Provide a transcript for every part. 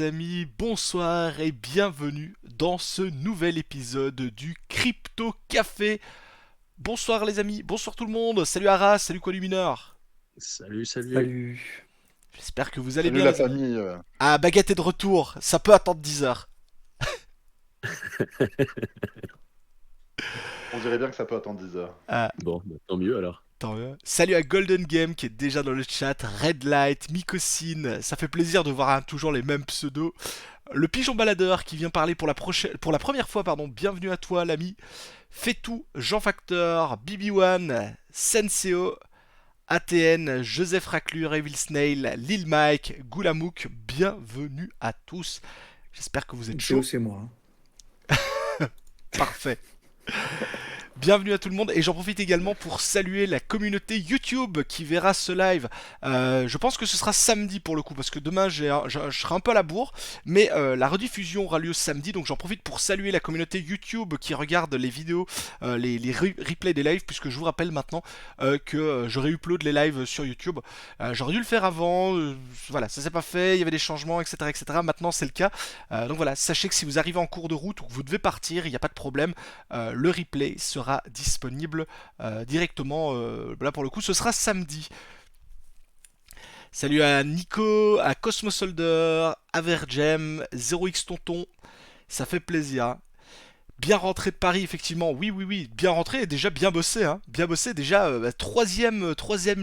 Amis, bonsoir et bienvenue dans ce nouvel épisode du Crypto Café. Bonsoir les amis, bonsoir tout le monde, salut Arras, salut Qualumineur. Salut, salut. Salut. J'espère que vous allez Salut bien la les amis. famille. Ah, Baguette est de retour, ça peut attendre 10 heures. On dirait bien que ça peut attendre 10 heures. Ah, Bon, tant mieux alors. tant mieux. Salut à Golden Game qui est déjà dans le chat, Red Light, Mycosine, ça fait plaisir de voir toujours les mêmes pseudos. Le pigeon baladeur qui vient parler pour la première fois, pardon, bienvenue à toi l'ami. Fetou, Jean Facteur, BB1, Senseo, ATN, Joseph Raclure, Evil Snail, Lil Mike, Goulamouk, bienvenue à tous. J'espère que vous êtes chauds. C'est moi. Parfait. Bienvenue à tout le monde et j'en profite également pour saluer la communauté YouTube qui verra ce live. Je pense que ce sera samedi pour le coup parce que demain je serai un peu à la bourre, mais la rediffusion aura lieu samedi, donc j'en profite pour saluer la communauté YouTube qui regarde les vidéos, les replays des lives, puisque je vous rappelle maintenant que j'aurais upload les lives sur YouTube. J'aurais dû le faire avant, voilà, ça s'est pas fait, il y avait des changements, etc., etc. Maintenant c'est le cas. Donc voilà, sachez que si vous arrivez en cours de route ou que vous devez partir, il n'y a pas de problème. Le replay sera disponible directement. Là pour le coup, ce sera samedi. Salut à Nico, à Cosmos Holder, à Vergem, 0x Tonton, ça fait plaisir. Bien rentré de Paris, effectivement. Oui, oui, oui. Bien rentré et déjà bien bossé. Hein. Bien bossé. Déjà, troisième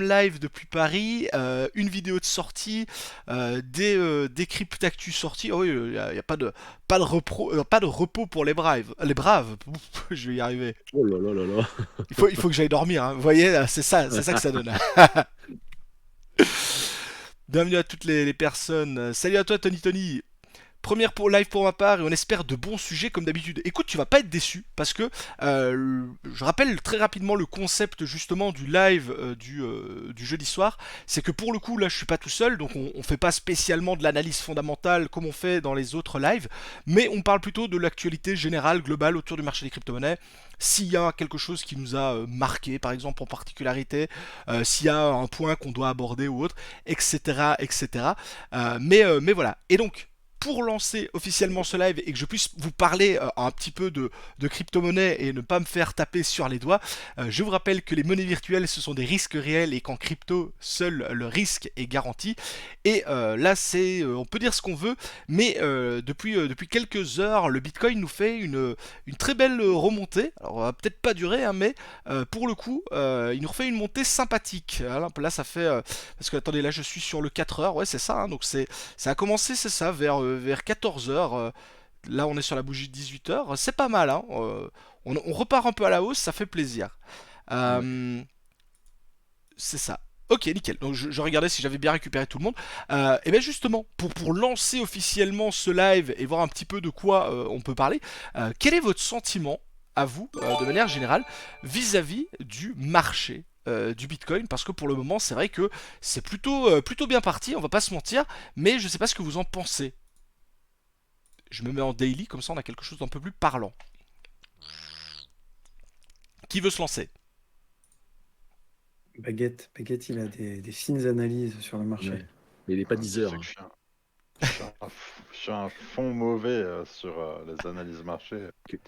live depuis Paris. Une vidéo de sortie. Des cryptactus sorties. Oh, oui, il n'y a pas de repos pour les braves. Les braves. Ouf, je vais y arriver. Oh là là là là. Il faut que j'aille dormir. Hein. Vous voyez, c'est ça que ça donne. Bienvenue à toutes les personnes. Salut à toi, Tony Tony. Première pour live pour ma part et on espère de bons sujets comme d'habitude. Écoute, tu vas pas être déçu parce que je rappelle très rapidement le concept justement du live du jeudi soir. C'est que pour le coup là je suis pas tout seul, donc on fait pas spécialement de l'analyse fondamentale comme on fait dans les autres lives, mais on parle plutôt de l'actualité générale, globale autour du marché des crypto-monnaies. S'il y a quelque chose qui nous a marqué, par exemple en particularité, s'il y a un point qu'on doit aborder ou autre, etc. etc. Mais voilà. Et donc, pour lancer officiellement ce live et que je puisse vous parler un petit peu de crypto-monnaie et ne pas me faire taper sur les doigts, je vous rappelle que les monnaies virtuelles ce sont des risques réels et qu'en crypto seul le risque est garanti. Et là on peut dire ce qu'on veut, mais depuis quelques heures le Bitcoin nous fait une très belle remontée. Alors va peut-être pas durer, hein, mais pour le coup il nous refait une montée sympathique. Alors, là ça fait parce que attendez, là je suis sur le 4 heures, ouais c'est ça, hein, donc ça a commencé, c'est ça, vers 14 heures. Là, on est sur la bougie de 18 heures. C'est pas mal, hein. On repart un peu à la hausse, ça fait plaisir. Ouais. Euh, c'est ça. Ok, nickel. Donc, je regardais si j'avais bien récupéré tout le monde. Et bien, justement, pour lancer officiellement ce live et voir un petit peu de quoi on peut parler, quel est votre sentiment, à vous, de manière générale, vis-à-vis du marché du Bitcoin? Parce que pour le moment, c'est vrai que c'est plutôt bien parti, on va pas se mentir, mais je sais pas ce que vous en pensez. Je me mets en daily, comme ça on a quelque chose d'un peu plus parlant. Qui veut se lancer? Baguette, il a des fines analyses sur le marché. Ouais. Mais il n'est pas Tu 10 sais heures. que Hein. je suis un fond mauvais sur les analyses marché. Ok.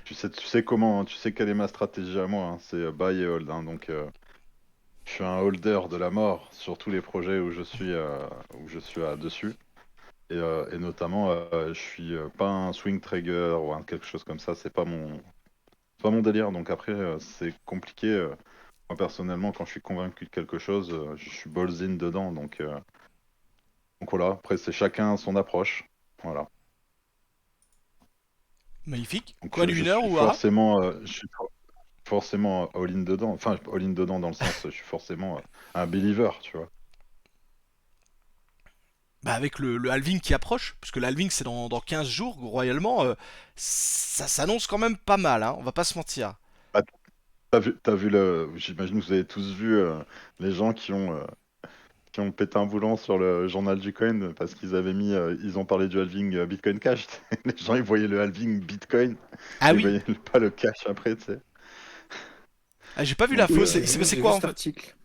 Tu sais comment, tu sais quelle est ma stratégie à moi, hein, c'est buy et hold. Hein, donc je suis un holder de la mort sur tous les projets où je suis dessus. Et notamment, je suis pas un swing trader ou quelque chose comme ça. C'est pas mon délire. Donc après, c'est compliqué. Moi personnellement, quand je suis convaincu de quelque chose, je suis balls in dedans. Donc voilà, après c'est chacun son approche. Voilà. Magnifique. Donc Quoi, je Lumineur suis ou Ara? forcément, forcément all-in dedans. Enfin, all-in dedans dans le sens, je suis forcément un believer, tu vois. Bah avec le halving qui approche, puisque le halving c'est dans 15 jours, royalement, ça s'annonce quand même pas mal, hein, on va pas se mentir. Ah, t'as vu j'imagine que vous avez tous vu les gens qui ont pété un boulon sur le journal du coin parce qu'ils avaient mis, ils ont parlé du halving Bitcoin Cash. Les gens ils voyaient le halving Bitcoin, Ah ils oui. voyaient pas le cash après, tu sais. Ah, j'ai pas vu Donc l'info, Oui, il s'est passé j'ai vu quoi en cet fait? article.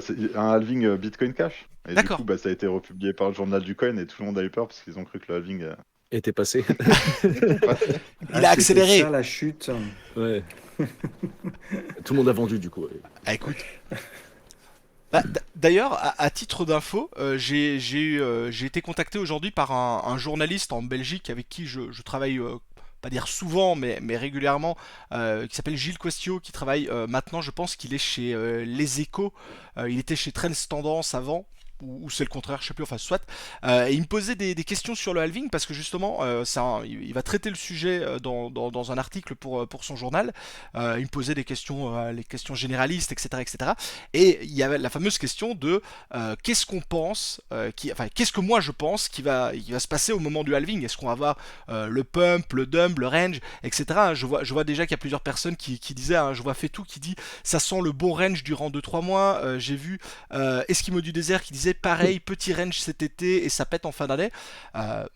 c'est un halving Bitcoin Cash. Et du D'accord. coup, bah, ça a été republié par le journal du coin et tout le monde a eu peur parce qu'ils ont cru que le halving était passé. était passé. Il a C'était ça accéléré. la chute. Ouais. Tout le monde a vendu du coup. Ouais. Ah, écoute. Bah, d'ailleurs, à titre d'info, j'ai été contacté aujourd'hui par un journaliste en Belgique avec qui je travaille, pas dire souvent, mais régulièrement, qui s'appelle Gilles Questio, qui travaille maintenant, je pense qu'il est chez Les Échos. Il était chez Trends Tendance avant. Ou c'est le contraire, je sais plus, enfin soit. Et il me posait des questions sur le halving parce que justement, il va traiter le sujet dans un article pour son journal. Il me posait des questions, les questions généralistes, etc., etc. Et il y avait la fameuse question de qu'est-ce qu'on pense, enfin qu'est-ce que moi je pense qui va se passer au moment du halving. Est-ce qu'on va avoir le pump, le dump, le range, etc. Je vois déjà qu'il y a plusieurs personnes qui disaient, hein, je vois Fetou qui dit ça sent le bon range durant 2-3 mois. J'ai vu Eskimo du désert qui disait pareil, petit range cet été et ça pète en fin d'année.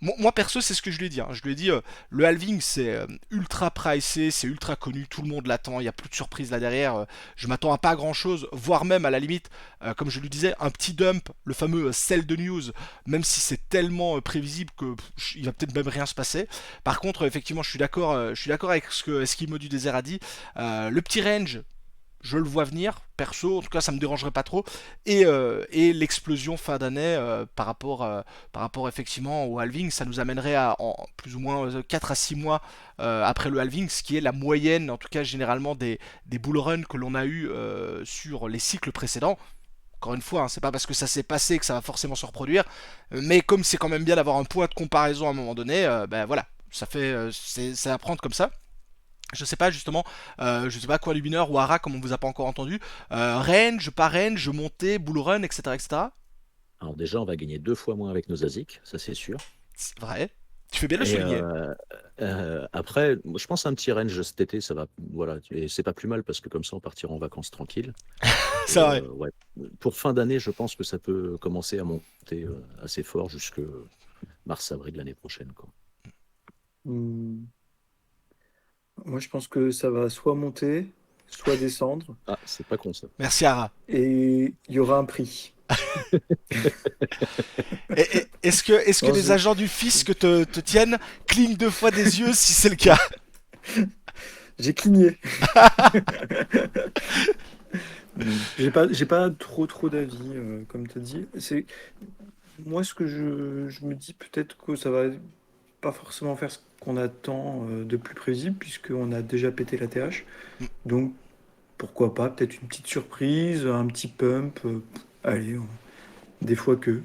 Moi perso, c'est ce que je lui ai dit. Hein. Je lui ai dit le halving c'est ultra pricé, c'est ultra connu, tout le monde l'attend, il n'y a plus de surprise là derrière. Je m'attends à pas grand chose, voire même à la limite, comme je lui disais, un petit dump, le fameux sell de news, même si c'est tellement prévisible que il va peut-être même rien se passer. Par contre, effectivement, je suis d'accord avec ce que Eskimo du désert a dit. Le petit range, je le vois venir, perso, en tout cas ça me dérangerait pas trop, et l'explosion fin d'année par rapport effectivement au halving, ça nous amènerait à plus ou moins 4 à 6 mois après le halving, ce qui est la moyenne, en tout cas généralement des bull runs que l'on a eu sur les cycles précédents. Encore une fois, hein, c'est pas parce que ça s'est passé que ça va forcément se reproduire, mais comme c'est quand même bien d'avoir un point de comparaison à un moment donné, ben voilà, ça fait, c'est à prendre comme ça. Je sais pas justement, je sais pas quoi Lubiner ou Ara comme on vous a pas encore entendu. Range, pas range, montée, bull run, etc., etc. Alors déjà, on va gagner 2 fois moins avec nos ASIC, ça c'est sûr. C'est vrai. Tu fais bien de le Et souligner. après, moi, je pense à un petit range cet été, ça va. Voilà, et c'est pas plus mal parce que comme ça, on partira en vacances tranquille. C'est Et vrai. ouais, pour fin d'année, je pense que ça peut commencer à monter assez fort jusque mars-avril de l'année prochaine, quoi. Hmm. Moi, je pense que ça va soit monter, soit descendre, Ah, c'est pas con ça. Merci Ara. et il y aura un prix. Est-ce que Non, les agents du fisc te tiennent, clignent 2 fois des yeux si c'est le cas? j'ai cligné. J'ai pas trop d'avis, comme tu as dit. Moi, ce que je me dis, peut-être que ça va pas forcément faire ce qu'on attend de plus prévisible, puisqu'on a déjà pété la TH. Donc, pourquoi pas, peut-être une petite surprise, un petit pump. Allez, des fois que.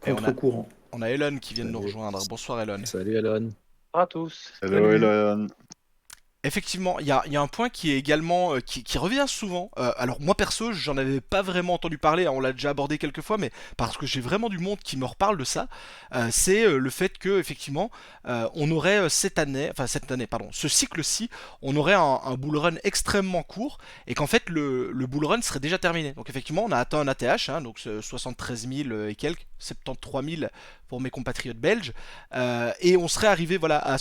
Et Contre-courant. on a Elon qui vient de nous Salut, rejoindre. Bonsoir Elon. salut Alan. À tous. Hello, Salut. Elon. Effectivement, il y a un point qui est également qui revient souvent. Alors moi perso, j'en avais pas vraiment entendu parler, hein, on l'a déjà abordé quelques fois, mais parce que j'ai vraiment du monde qui me reparle de ça, c'est le fait que effectivement, on aurait cette année, pardon, ce cycle-ci, on aurait un bull run extrêmement court et qu'en fait le bull run serait déjà terminé. Donc effectivement, on a atteint un ATH, hein, donc 73 000 et quelques, 73 000 pour mes compatriotes belges, et on serait arrivé voilà à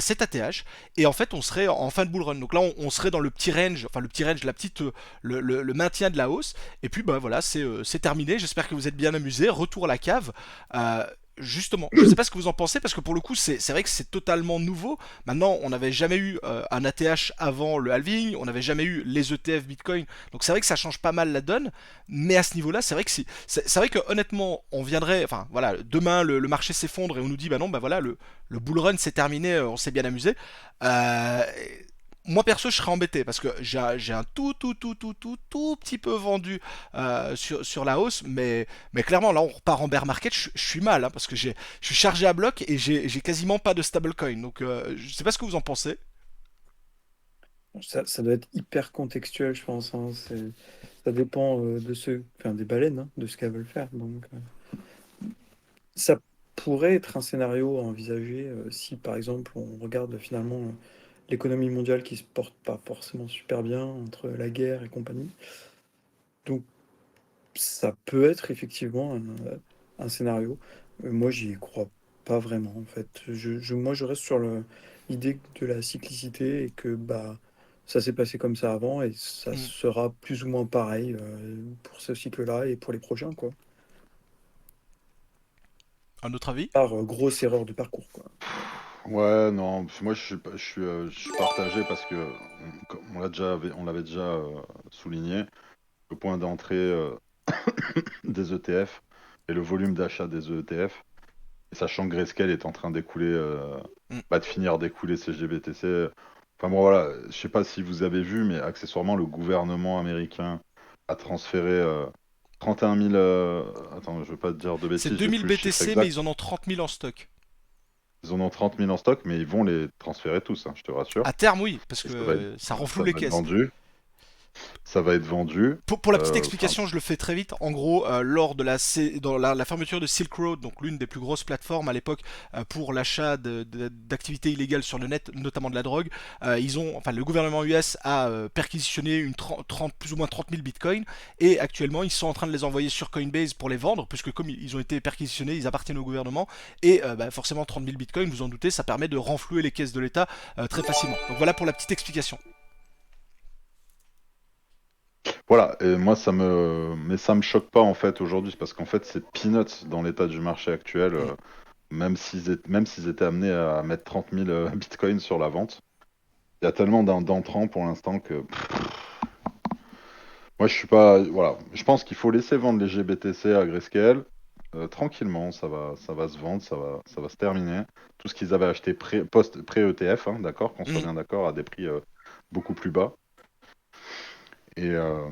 cet ATH. Et en fait, on serait en fin de bull run. Donc là, on serait dans le petit range, enfin le petit range, la petite, le maintien de la hausse. Et puis, bah voilà, c'est terminé. J'espère que vous êtes bien amusés. Retour à la cave. Euh, Justement, je sais pas ce que vous en pensez parce que pour le coup, c'est vrai que c'est totalement nouveau. Maintenant, on n'avait jamais eu un ATH avant le halving, on n'avait jamais eu les ETF Bitcoin. Donc c'est vrai que ça change pas mal la donne. Mais à ce niveau-là, c'est vrai que c'est vrai que honnêtement, on viendrait, enfin voilà, demain le marché s'effondre et on nous dit bah non, bah voilà, le bull run c'est terminé, on s'est bien amusé. Euh, Moi perso je serais embêté parce que j'ai un tout petit peu vendu sur la hausse, mais clairement là on repart en bear market, je suis mal hein, parce que je suis chargé à bloc et j'ai quasiment pas de stablecoin, donc je sais pas ce que vous en pensez. Ça doit être hyper contextuel, je pense, hein. Ça dépend enfin, des baleines, hein, de ce qu'elles veulent faire. Donc, ça pourrait être un scénario à envisager si, par exemple, on regarde finalement l'économie mondiale qui se porte pas forcément super bien entre la guerre et compagnie. Donc, ça peut être effectivement un scénario. Moi, j'y crois pas vraiment, en fait. Moi, je reste sur l'idée de la cyclicité et que bah, ça s'est passé comme ça avant et ça Mm. sera plus ou moins pareil pour ce cycle-là et pour les prochains, quoi. Un autre avis? Par grosse erreur de parcours, quoi. Ouais, non, moi je suis partagé parce que on l'avait déjà souligné, le point d'entrée des ETF et le volume d'achat des ETF, et sachant que Grayscale est en train d'écouler, Mm. de finir d'écouler ses GBTC. Enfin bon voilà, je sais pas si vous avez vu, mais accessoirement le gouvernement américain a transféré 31 000, attends, je veux pas te dire de C'est bêtises, j'ai 2000 plus le chiffre BTC, mais exact. ils en ont 30 000 en stock. Ils en ont 30 000 en stock, mais ils vont les transférer tous, hein, je te rassure. À terme, oui, parce Et que ça renfloue ça les va être caisses. vendu. Ça va être vendu. Pour la petite Enfin, explication, je le fais très vite. En gros, lors de dans la fermeture de Silk Road, donc l'une des plus grosses plateformes à l'époque pour l'achat d'activités illégales sur le net, notamment de la drogue, enfin, le gouvernement US a perquisitionné plus ou moins 30 000 bitcoins et actuellement ils sont en train de les envoyer sur Coinbase pour les vendre, puisque comme ils ont été perquisitionnés, ils appartiennent au gouvernement et forcément 30 000 bitcoins, vous en doutez, ça permet de renflouer les caisses de l'État très facilement. Donc voilà pour la petite explication. voilà, et moi mais ça me choque pas en fait aujourd'hui, parce qu'en fait c'est peanuts dans l'état du marché actuel, Mm. même s'ils étaient amenés à mettre 30 000 bitcoins sur la vente. Il y a tellement d'entrants pour l'instant que moi je suis pas, voilà, je pense qu'il faut laisser vendre les GBTC à Grayscale. Tranquillement, ça va se vendre, ça va se terminer. Tout ce qu'ils avaient acheté pré-ETF, hein, d'accord, qu'on soit Mm. bien d'accord, à des prix beaucoup plus bas. Et, euh,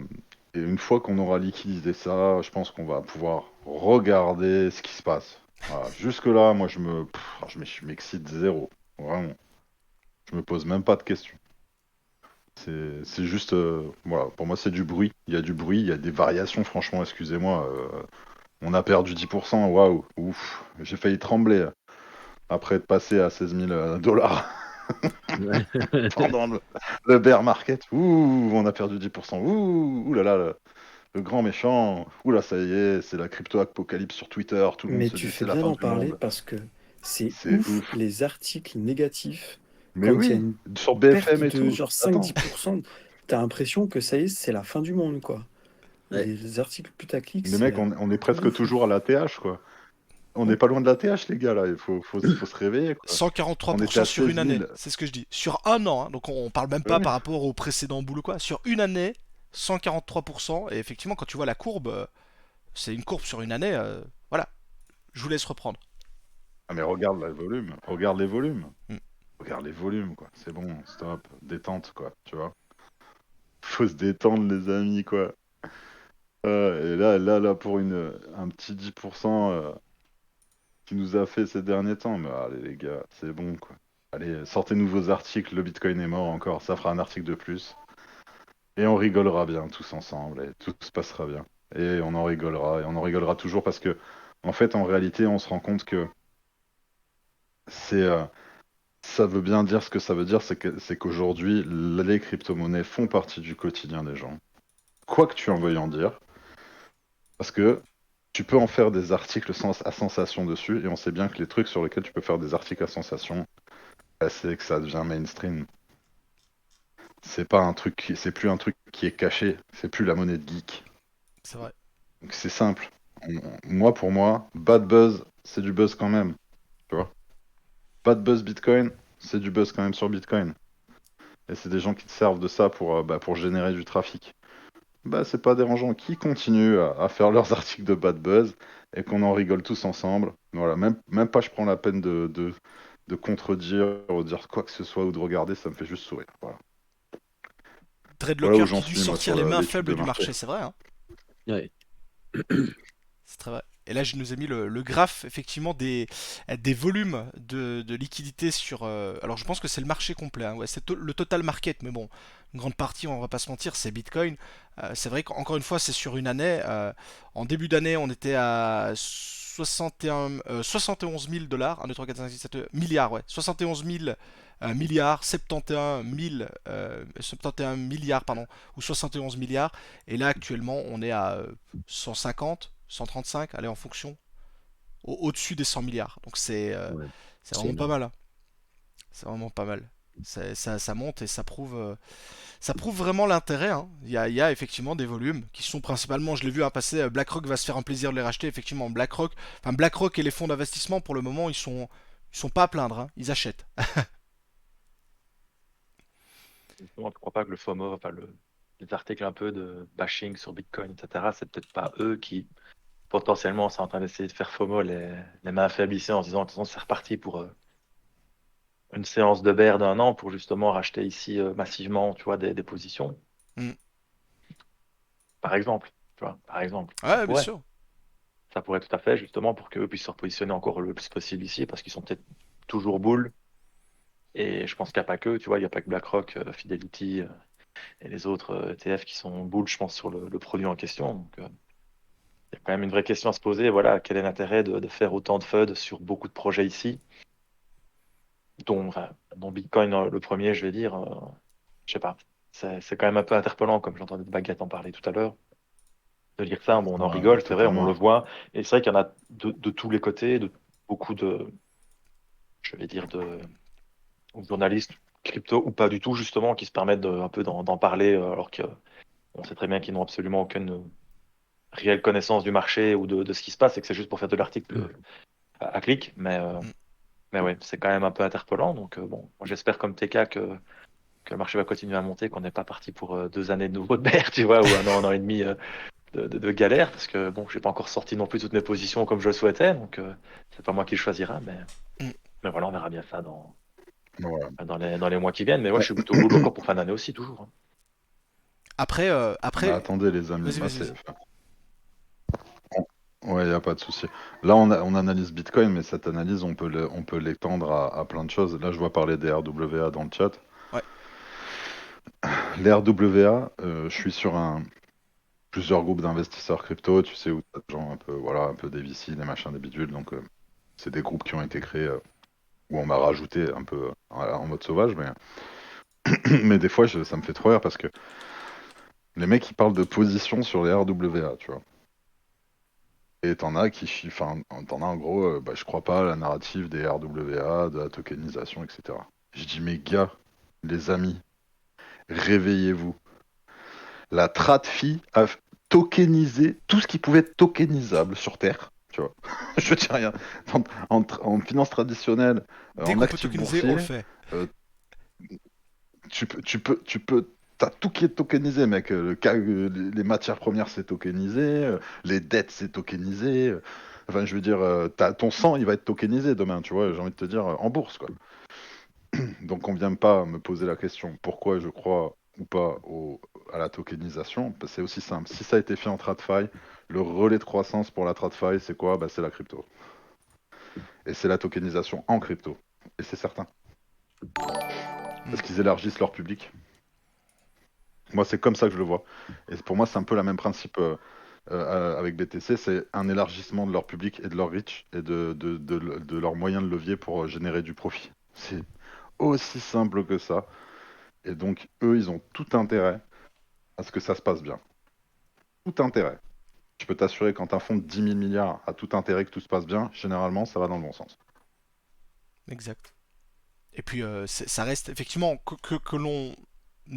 et une fois qu'on aura liquidé ça, je pense qu'on va pouvoir regarder ce qui se passe. Voilà. Jusque-là, moi, je m'excite zéro. Vraiment. Je me pose même pas de questions. C'est juste, voilà, pour moi, c'est du bruit. Il y a du bruit, il y a des variations, franchement, excusez-moi. On a perdu 10%, waouh, ouf. J'ai failli trembler après être passé à 16 000 dollars Ouais. pendant le bear market. Ouh, on a perdu 10%. Ouh, ouh là là, le grand méchant. Ouh là, ça y est, c'est la crypto-apocalypse sur Twitter. Tout le monde Mais se tu dit fais c'est la bien fin d'en du parler monde. parce que c'est C'est ouf ouf. les articles négatifs Mais quand il y a oui, une sur perte BFM et de tout. genre Attends. 5-10%. T'as l'impression que ça y est, c'est la fin du monde, quoi. Ouais. Les articles putaclic, Les c'est mecs, un on est truc de presque fou. toujours à la TH, quoi. On n'est Ouais. pas loin de la TH, les gars, là. Faut se réveiller, quoi. On était 143% à sur une 16 année, 000. c'est ce que je dis. Sur un an, hein, donc on parle même pas Ouais. par rapport au précédent boulot quoi. Sur une année, 143%. Et effectivement, quand tu vois la courbe, c'est une courbe sur une année. Voilà, je vous laisse reprendre. Ah, mais regarde le volume. Regarde les volumes. Mm. Regarde les volumes, quoi. C'est bon, stop. Détente, quoi. Tu vois. Faut se détendre, les amis, quoi. Et là, pour un petit 10% qui nous a fait ces derniers temps, mais allez, les gars, c'est bon, quoi. Allez, sortez-nous vos articles. Le Bitcoin est mort encore. Ça fera un article de plus. Et on rigolera bien tous ensemble. Et tout se passera bien. Et on en rigolera. Et on en rigolera toujours parce que, en fait, en réalité, on se rend compte que c'est. Ça veut bien dire ce que ça veut dire, c'est qu'aujourd'hui, les crypto-monnaies font partie du quotidien des gens. Quoi que tu en veuilles en dire, parce que tu peux en faire des articles à sensation dessus, et on sait bien que les trucs sur lesquels tu peux faire des articles à sensation, bah, c'est que ça devient mainstream. C'est plus un truc qui est caché, c'est plus la monnaie de geek. C'est vrai. Donc c'est simple. Pour moi, bad buzz, c'est du buzz quand même, tu vois. Bad buzz Bitcoin, c'est du buzz quand même sur Bitcoin. Et c'est des gens qui te servent de ça pour générer du trafic. Bah, c'est pas dérangeant. Qui continuent à faire leurs articles de bad buzz et qu'on en rigole tous ensemble. Voilà, même pas je prends la peine de contredire ou de dire quoi que ce soit ou de regarder, ça me fait juste sourire. Voilà, voilà où Dreadlocker j'en qui dit suis moi sur sortir les mains l'étude faibles de du marché. marché, c'est vrai, hein. Ouais. C'est très vrai. Et là, je nous ai mis le graphe effectivement des volumes de liquidité sur. Alors, je pense que c'est le marché complet, hein. Ouais, c'est le total market, mais bon, une grande partie, on va pas se mentir, c'est Bitcoin. C'est vrai qu'encore une fois, c'est sur une année. En début d'année, on était à 71 000 dollars, 1, 2, 3, 4, 5, 6, 7 milliards, ouais. 71 000 milliards, 71 milliards, pardon, ou 71 milliards. Et là, actuellement, on est à 150, 135, allez, en fonction, au-dessus des 100 milliards. Donc Ouais. c'est C'est vraiment pas énorme. mal, hein. C'est vraiment pas mal. Ça monte et ça prouve vraiment l'intérêt, hein. Il y a effectivement des volumes qui sont principalement, je l'ai vu passer, BlackRock va se faire un plaisir de les racheter. Effectivement, BlackRock et les fonds d'investissement pour le moment ils sont pas à plaindre, hein. Ils achètent. Justement, je crois pas que le FOMO, les articles un peu de bashing sur Bitcoin, etc., c'est peut-être pas eux qui potentiellement sont en train d'essayer de faire FOMO les mains affaiblissées en se disant, de toute façon, c'est reparti pour une séance de bear d'un an pour justement racheter ici massivement, tu vois, des positions, Mm. par exemple. Tu vois, par exemple, ça Ouais, bien pourrait. sûr. Ça pourrait tout à fait, justement, pour qu'eux puissent se repositionner encore le plus possible ici, parce qu'ils sont peut-être toujours bulles. Et je pense qu'il n'y a pas que, tu vois, il n'y a pas que BlackRock, Fidelity et les autres ETF qui sont bulles, je pense, sur le produit en question. Donc, il y a quand même une vraie question à se poser. Voilà, quel est l'intérêt de faire autant de FUD sur beaucoup de projets ici, dont Bitcoin, le premier, je vais dire, je sais pas. C'est quand même un peu interpellant, comme j'entendais de Baguette en parler tout à l'heure, de lire ça. Bon, on en Ouais, rigole, c'est vrai, on le totalement. voit. Et c'est vrai qu'il y en a de tous les côtés, de beaucoup je vais dire, de journalistes crypto ou pas du tout, justement, qui se permettent un peu d'en parler, alors qu'on sait très bien qu'ils n'ont absolument aucune réelle connaissance du marché ou de ce qui se passe et que c'est juste pour faire de l'article à clic. Mm. Mais ouais, c'est quand même un peu interpellant. Donc, bon, moi, j'espère comme TK que le marché va continuer à monter, qu'on n'est pas parti pour 2 années de nouveau de bear, tu vois, ou un an et demi de galère, parce que bon, j'ai pas encore sorti non plus toutes mes positions comme je le souhaitais, donc c'est pas moi qui le choisira, Mm. mais voilà, on verra bien ça Ouais. dans les mois qui viennent. Mais moi, je suis plutôt bull encore pour fin d'année aussi, toujours, hein. Mais Après, attendez les amis, vas-y, là vas-y, c'est... vas-y. Ouais, y a pas de souci. Là on analyse Bitcoin, mais cette analyse on peut l'étendre à plein de choses. Là je vois parler des RWA dans le chat. Ouais. Les RWA, je suis sur plusieurs groupes d'investisseurs crypto, tu sais, où t'as des gens un peu, voilà, un peu des VC, des machins, des bidules, donc c'est des groupes qui ont été créés, où on m'a rajouté un peu voilà, en mode sauvage, mais, mais des fois ça me fait trop rire parce que les mecs ils parlent de position sur les RWA, tu vois. Et t'en as en gros, bah, je crois pas à la narrative des RWA, de la tokenisation, etc. Je dis, mes gars, les amis, réveillez-vous. La TradFi a tokenisé tout ce qui pouvait être tokenisable sur Terre, tu vois. Je veux dire rien. En finance traditionnelle, Dès en qu'on peut actifs tokeniser, on le boursiers, fait. euh, t'as tout qui est tokenisé, mec. Les matières premières, c'est tokenisé. Les dettes, c'est tokenisé. Enfin, je veux dire, ton sang, il va être tokenisé demain, tu vois. J'ai envie de te dire, en bourse, quoi. Donc, on vient pas me poser la question pourquoi je crois ou pas à la tokenisation. Bah, c'est aussi simple. Si ça a été fait en TradFi, le relais de croissance pour la TradFi, c'est quoi? Bah, c'est la crypto. Et c'est la tokenisation en crypto. Et c'est certain. Mm. Parce qu'ils élargissent leur public. Moi, c'est comme ça que je le vois. Et pour moi, c'est un peu le même principe avec BTC, c'est un élargissement de leur public et de leur reach et de leurs moyens de levier pour générer du profit. C'est aussi simple que ça. Et donc, eux, ils ont tout intérêt à ce que ça se passe bien. Tout intérêt. Je peux t'assurer, quand un fonds de 10 000 milliards a tout intérêt que tout se passe bien, généralement, ça va dans le bon sens. Exact. Et puis ça reste effectivement que l'on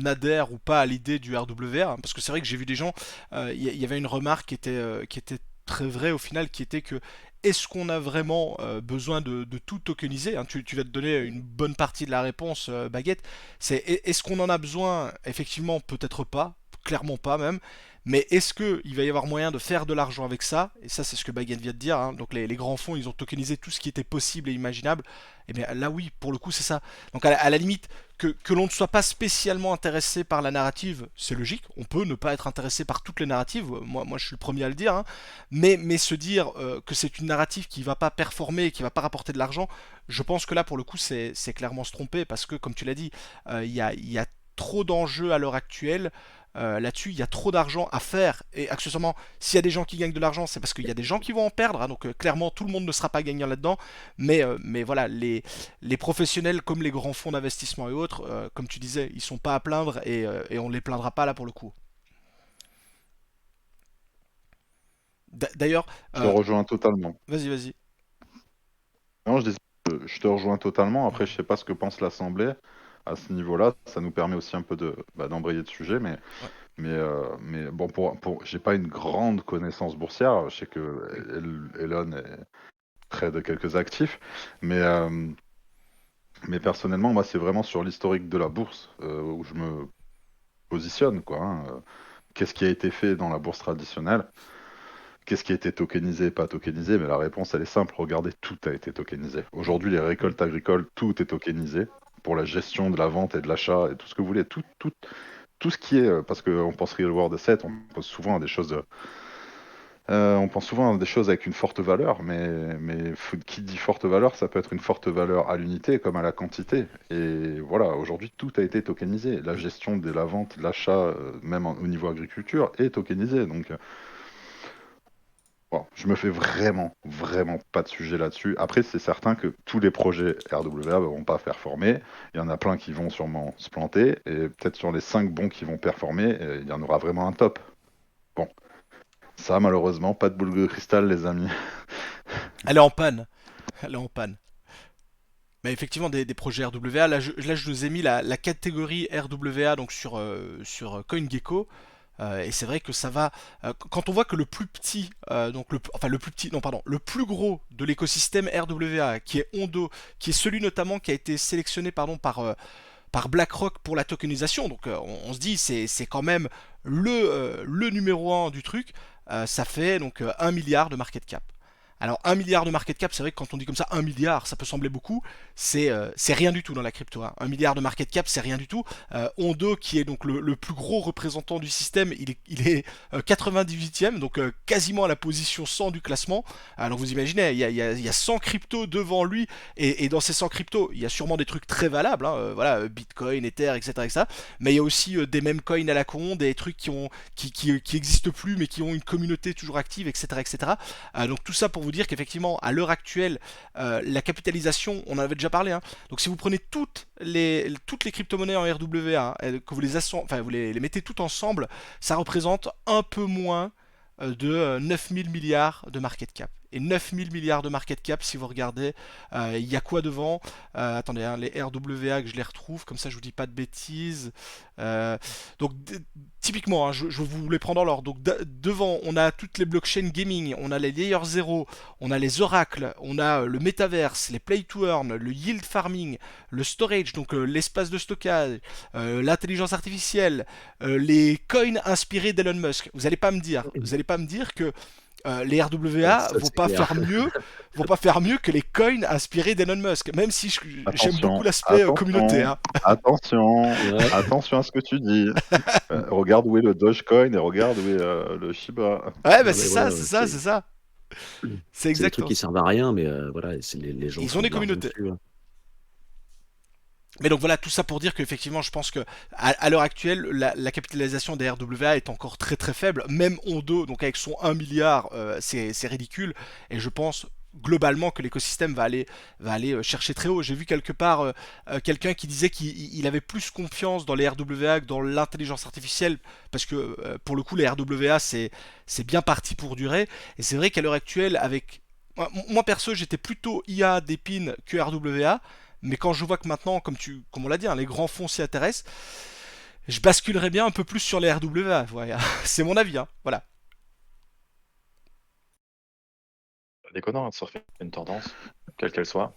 adhère ou pas à l'idée du RWA, hein, parce que c'est vrai que j'ai vu des gens, il y avait une remarque qui était très vraie au final, qui était que est-ce qu'on a vraiment besoin de tout tokeniser, hein, tu vas te donner une bonne partie de la réponse, Baguette. C'est est-ce qu'on en a besoin? Effectivement, peut-être pas, clairement pas même. Mais est-ce qu'il va y avoir moyen de faire de l'argent avec ça? Et ça, c'est ce que Baguette vient de dire, hein. Donc les grands fonds, ils ont tokenisé tout ce qui était possible et imaginable. Et bien là, oui, pour le coup, c'est ça. Donc à la limite, que l'on ne soit pas spécialement intéressé par la narrative, c'est logique. On peut ne pas être intéressé par toutes les narratives. Moi je suis le premier à le dire, hein. Mais se dire que c'est une narrative qui va pas performer et qui va pas rapporter de l'argent, je pense que là, pour le coup, c'est clairement se tromper. Parce que, comme tu l'as dit, il y a trop d'enjeux à l'heure actuelle. Là-dessus, il y a trop d'argent à faire. Et accessoirement, s'il y a des gens qui gagnent de l'argent, c'est parce qu'il y a des gens qui vont en perdre, hein. Donc clairement, tout le monde ne sera pas gagnant là-dedans. Mais voilà, les professionnels comme les grands fonds d'investissement et autres, comme tu disais, ils sont pas à plaindre et on les plaindra pas là pour le coup. D'ailleurs, Je te rejoins totalement. vas-y, vas-y. Non, je te rejoins totalement. Après, je sais pas ce que pense l'Assemblée. à ce niveau-là. Ça nous permet aussi un peu d'embrayer de sujet, Ouais. mais bon, j'ai pas une grande connaissance boursière. Je sais que Elon est près de quelques actifs, mais, euh, mais personnellement, moi, c'est vraiment sur l'historique de la bourse où je me positionne, quoi. Qu'est-ce qui a été fait dans la bourse traditionnelle? Qu'est-ce qui a été tokenisé, pas tokenisé? Mais la réponse, elle est simple. Regardez, tout a été tokenisé. Aujourd'hui, les récoltes agricoles, tout est tokenisé pour la gestion de la vente et de l'achat et tout ce que vous voulez. Tout ce qui est, parce qu'on pense Real World Asset, on pense souvent à des choses avec une forte valeur, mais qui dit forte valeur, ça peut être une forte valeur à l'unité comme à la quantité. Et voilà, aujourd'hui, tout a été tokenisé. La gestion de la vente, l'achat, même au niveau agriculture, est tokenisée. Donc, bon, je me fais vraiment, vraiment pas de sujet là-dessus. Après, c'est certain que tous les projets RWA ne vont pas performer. Il y en a plein qui vont sûrement se planter. Et peut-être sur les 5 bons qui vont performer, il y en aura vraiment un top. Bon, ça, malheureusement, pas de boule de cristal, les amis. Elle est en panne. Elle est en panne. Mais effectivement, des projets RWA, je nous ai mis la catégorie RWA donc sur CoinGecko. Et c'est vrai que ça va. Quand on voit que le plus petit, enfin le plus petit, non pardon, le plus gros de l'écosystème RWA, qui est Ondo, qui est celui notamment qui a été sélectionné pardon par BlackRock pour la tokenisation. Donc on se dit c'est quand même le numéro un du truc. Ça fait donc 1 milliard de market cap. Alors 1 milliard de market cap, c'est vrai que quand on dit comme ça 1 milliard, ça peut sembler beaucoup, c'est rien du tout dans la crypto. 1 milliard de market cap, c'est rien du tout. Ondo, qui est donc le plus gros représentant du système, il est 98e, donc quasiment à la position 100 du classement. Alors vous imaginez, il y a 100 cryptos devant lui, et dans ces 100 cryptos, il y a sûrement des trucs très valables, voilà, Bitcoin, Ether, etc. Mais il y a aussi des mêmes coins à la con, des trucs qui existent plus, mais qui ont une communauté toujours active, etc. Donc tout ça pour vous dire qu'effectivement, à l'heure actuelle, la capitalisation, on en avait déjà parlé, donc si vous prenez toutes les crypto-monnaies en RWA, que vous les mettez toutes ensemble, ça représente un peu moins de 9000 milliards de market cap. Et 9000 milliards de market cap, si vous regardez, il y a quoi devant? Attendez, les RWA que je les retrouve, comme ça je vous dis pas de bêtises. Euh, donc typiquement, je vous les prends dans l'ordre. Donc devant, on a toutes les blockchains gaming, on a les Layer 0, on a les oracles, on a le metaverse, les play to earn, le yield farming, le storage, donc l'espace de stockage, l'intelligence artificielle, les coins inspirés d'Elon Musk. Vous allez pas me dire que les RWA Ça, c'est clair. vont pas faire mieux que les coins inspirés d'Elon Musk, même si j'aime beaucoup Attention, l'aspect communauté. attention, Ouais. attention à ce que tu dis. Regarde où est le Dogecoin et regarde où est le Shiba. Ouais, bah Non, mais voilà, c'est ça, c'est ça. C'est c'est des trucs exactement qui ça. servent à rien, mais voilà, les gens Ils ont font des de l'argent communautés. dessus. Mais donc voilà, tout ça pour dire qu'effectivement, je pense que à l'heure actuelle, la capitalisation des RWA est encore très très faible. Même Ondo, donc avec son 1 milliard, c'est ridicule. Et je pense globalement que l'écosystème va aller chercher très haut. J'ai vu quelque part quelqu'un qui disait qu'il avait plus confiance dans les RWA que dans l'intelligence artificielle, parce que pour le coup, les RWA, c'est bien parti pour durer. Et c'est vrai qu'à l'heure actuelle, avec moi perso, j'étais plutôt IA d'épine que RWA. Mais quand je vois que maintenant, comme on l'a dit, les grands fonds s'y intéressent, je basculerais bien un peu plus sur les RWA. Voilà. C'est mon avis, voilà. Pas déconnant de surfer une tendance, quelle qu'elle soit.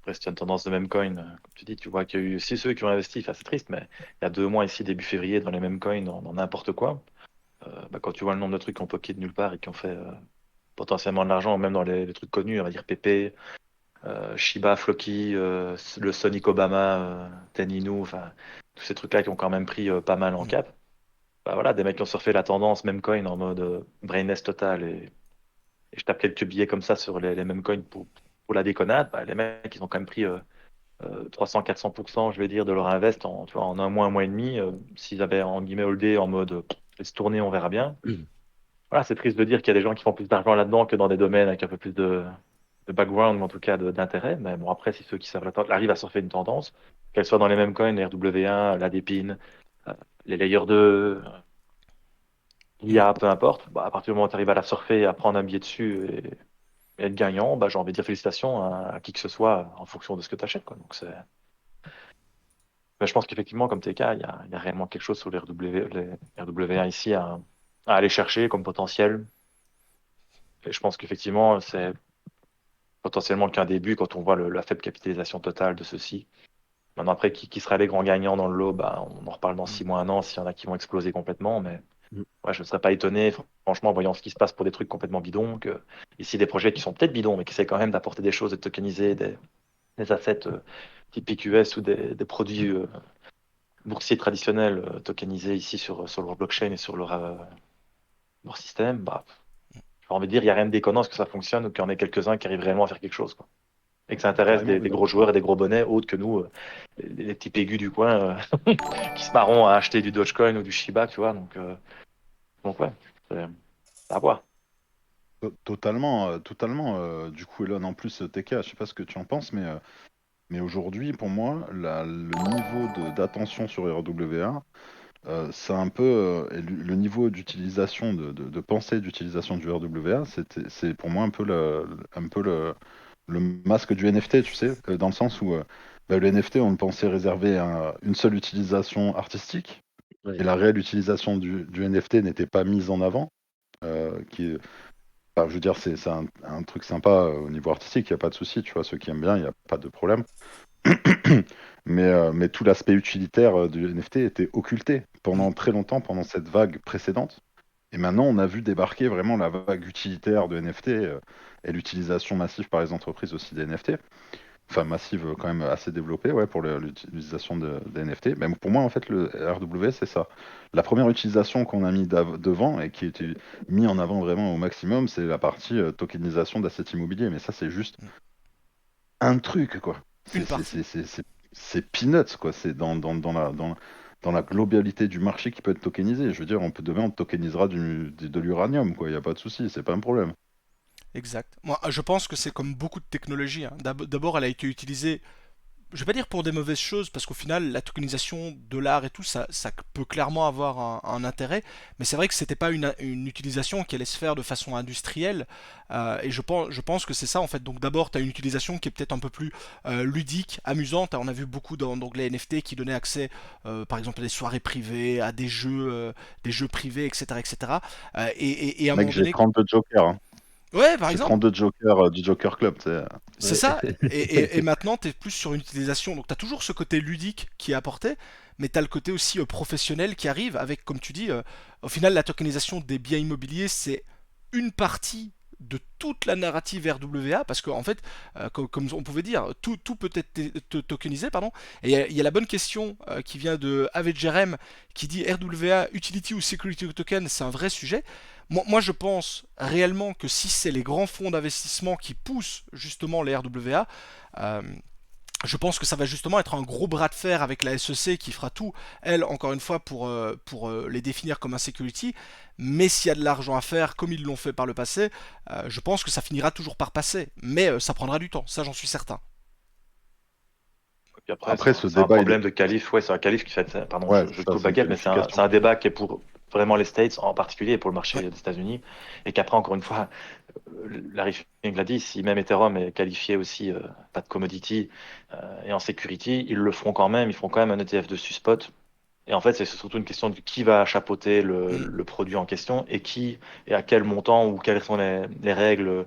Après, si tu as une tendance de même coin, comme tu dis, tu vois qu'il y a eu aussi ceux qui ont investi, enfin c'est triste, mais il y a 2 mois ici, début février, dans les mêmes coins, dans n'importe quoi. Quand tu vois le nombre de trucs qui ont poké de nulle part et qui ont fait potentiellement de l'argent, même dans les trucs connus, on va dire PP, Shiba, Floki, le Sonic Obama, Teninu, enfin tous ces trucs-là qui ont quand même pris pas mal en Mm. cap. Bah voilà, des mecs qui ont surfé la tendance même coin en mode brainless total et je tape quelques billets comme ça sur les mêmes coins pour la déconnade, bah, les mecs ils ont quand même pris 300-400%, je vais dire, de leur invest en, tu vois, en un mois et demi. S'ils avaient en guillemets holdé en mode laisse tourner, on verra bien. Voilà, c'est triste de dire qu'il y a des gens qui font plus d'argent là-dedans que dans des domaines avec un peu plus de background, ou en tout cas d'intérêt. Mais bon, après, si ceux qui savent arrivent à surfer une tendance, qu'elle soit dans les mêmes coins, les RW1, la Dépine, les Layer 2, Mm. l'IA, peu importe, bah, à partir du moment où tu arrives à la surfer, à prendre un billet dessus et être gagnant, bah, j'ai envie de dire félicitations à qui que ce soit en fonction de ce que tu achètes, quoi. Donc Mais je pense qu'effectivement, comme TK, il y a réellement quelque chose sur les RWA ici à aller chercher comme potentiel. Et je pense qu'effectivement, c'est potentiellement qu'un début quand on voit la faible capitalisation totale de ceux-ci. Maintenant, après, qui seraient les grands gagnants dans le lot, bah, on en reparle dans 6 mois, un an, s'il y en a qui vont exploser complètement. Mais Mm. ouais, je ne serais pas étonné, franchement, en voyant ce qui se passe pour des trucs complètement bidons, que ici, des projets qui sont peut-être bidons, mais qui essaient quand même d'apporter des choses, de tokeniser des assets type PQS ou des produits boursiers traditionnels tokenisés ici sur leur blockchain et sur leur système, bah, j'ai envie de dire, il n'y a rien de déconnant à ce que ça fonctionne ou qu'il y en ait quelques-uns qui arrivent réellement à faire quelque chose, quoi. Et que ça intéresse Carrément, des oui. gros joueurs et des gros bonnets autres que nous, les petits pégus du coin qui se marront à acheter du Dogecoin ou du Shiba, tu vois. Donc ouais, c'est à voir. Totalement, totalement. Du coup, Elon, en plus, TK, je sais pas ce que tu en penses, mais aujourd'hui, pour moi, le niveau d'attention sur RWA, c'est un peu et le niveau d'utilisation, de pensée d'utilisation du RWA, c'est pour moi un peu le masque du NFT, tu sais, dans le sens où bah, le NFT, on le pensait réservé à une seule utilisation artistique, Ouais. et la réelle utilisation du NFT n'était pas mise en avant. Qui, enfin, je veux dire, c'est un truc sympa au niveau artistique, il n'y a pas de souci, tu vois, ceux qui aiment bien, il n'y a pas de problème. Mais tout l'aspect utilitaire du NFT était occulté Mm. pendant très longtemps, pendant cette vague précédente. Et maintenant, on a vu débarquer vraiment la vague utilitaire de NFT et l'utilisation massive par les entreprises aussi des NFT. Enfin, massive quand même assez développée, ouais, pour l'utilisation des NFT. Mais pour moi, en fait, le RW, c'est ça. La première utilisation qu'on a mis devant et qui était mis en avant vraiment au maximum, c'est la partie tokenisation d'assets immobiliers. Mais ça, c'est juste Mm. un truc, quoi. Une partie. C'est peanuts, quoi. C'est dans la globalité du marché qui peut être tokenisé. Je veux dire, demain, on tokenisera de l'uranium, quoi. Il n'y a pas de souci, c'est pas un problème. Exact. Moi, je pense que c'est comme beaucoup de technologies, hein. D'abord, elle a été utilisée, je vais pas dire pour des mauvaises choses, parce qu'au final, la tokenisation de l'art et tout, ça peut clairement avoir un intérêt, mais c'est vrai que c'était pas une utilisation qui allait se faire de façon industrielle, et je pense que c'est ça en fait. Donc d'abord, tu as une utilisation qui est peut-être un peu plus ludique, amusante. On a vu beaucoup donc les NFT qui donnaient accès, par exemple, à des soirées privées, à des jeux privés, etc., etc. Et à un Mec, moment j'ai donné, 32 jokers, hein. ouais, par J'ai exemple. 32 jokers du Joker Club, tu sais. C'est Ouais. ça, et maintenant tu es plus sur une utilisation, donc tu as toujours ce côté ludique qui est apporté, mais tu as le côté aussi professionnel qui arrive avec, comme tu dis, au final la tokenisation des biens immobiliers c'est une partie de toute la narrative RWA, parce qu'en fait, comme on pouvait dire, tout peut être tokenisé, pardon, et il y a la bonne question qui vient de Jerem qui dit RWA, Utility ou Security Token, c'est un vrai sujet. Moi, je pense réellement que si c'est les grands fonds d'investissement qui poussent justement les RWA, euh, je pense que ça va justement être un gros bras de fer avec la SEC qui fera tout, elle, encore une fois, pour les définir comme un security. Mais s'il y a de l'argent à faire, comme ils l'ont fait par le passé, je pense que ça finira toujours par passer. Mais ça prendra du temps, ça j'en suis certain. Et puis après, Après, ce c'est un débat, il est. problème de qualif. Ouais, c'est un qualif qui fait. Pardon, Ouais, je c'est te ça, coupe c'est une baguette, mais qualification. c'est un débat qui est pour vraiment les States en particulier et pour le marché Ouais. des États-Unis. Et qu'après, encore une fois, Larry Fink l'a dit, si même Ethereum est qualifié aussi, pas de commodity et en security, ils le feront quand même. Ils feront quand même un ETF dessus spot. Et en fait, c'est surtout une question de qui va chapeauter Mm. le produit en question et qui et à quel montant ou quelles sont les règles,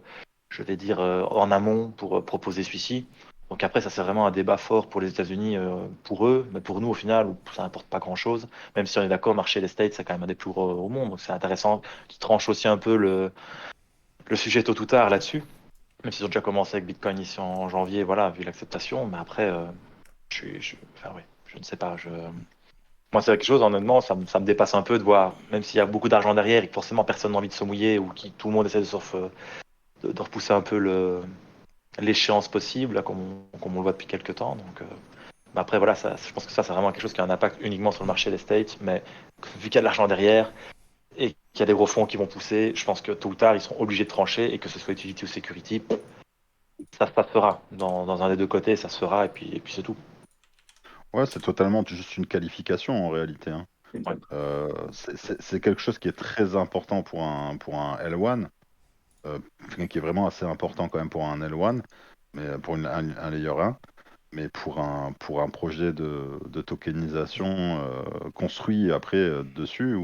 je vais dire, en amont pour proposer celui-ci. Donc après, ça c'est vraiment un débat fort pour les États-Unis, pour eux, mais pour nous au final, ça n'importe pas grand-chose. Même si on est d'accord, le marché des States c'est quand même un des plus gros au monde, donc c'est intéressant qu'ils tranchent aussi un peu le sujet tôt ou tard là-dessus. Même s'ils ont déjà commencé avec Bitcoin ici en janvier, voilà, vu l'acceptation. Mais après, enfin oui, je ne sais pas. Moi, c'est quelque chose, honnêtement, ça me dépasse un peu de voir, même s'il y a beaucoup d'argent derrière et que forcément personne n'a envie de se mouiller ou qui tout le monde essaie de repousser un peu l'échéance possible, là, comme on le voit depuis quelques temps. Donc, mais après, voilà, je pense que ça, c'est vraiment quelque chose qui a un impact uniquement sur le marché des States. Mais vu qu'il y a de l'argent derrière et qu'il y a des gros fonds qui vont pousser, je pense que tôt ou tard, ils sont obligés de trancher et que ce soit utility ou security, ça se fera. Dans un des deux côtés, ça se fera et puis c'est tout. Ouais, c'est totalement juste une qualification en réalité, hein. Ouais. C'est quelque chose qui est très important pour un L1, enfin, qui est vraiment assez important quand même pour un L1, mais pour un layer 1. mais pour un projet de tokenisation construit après dessus,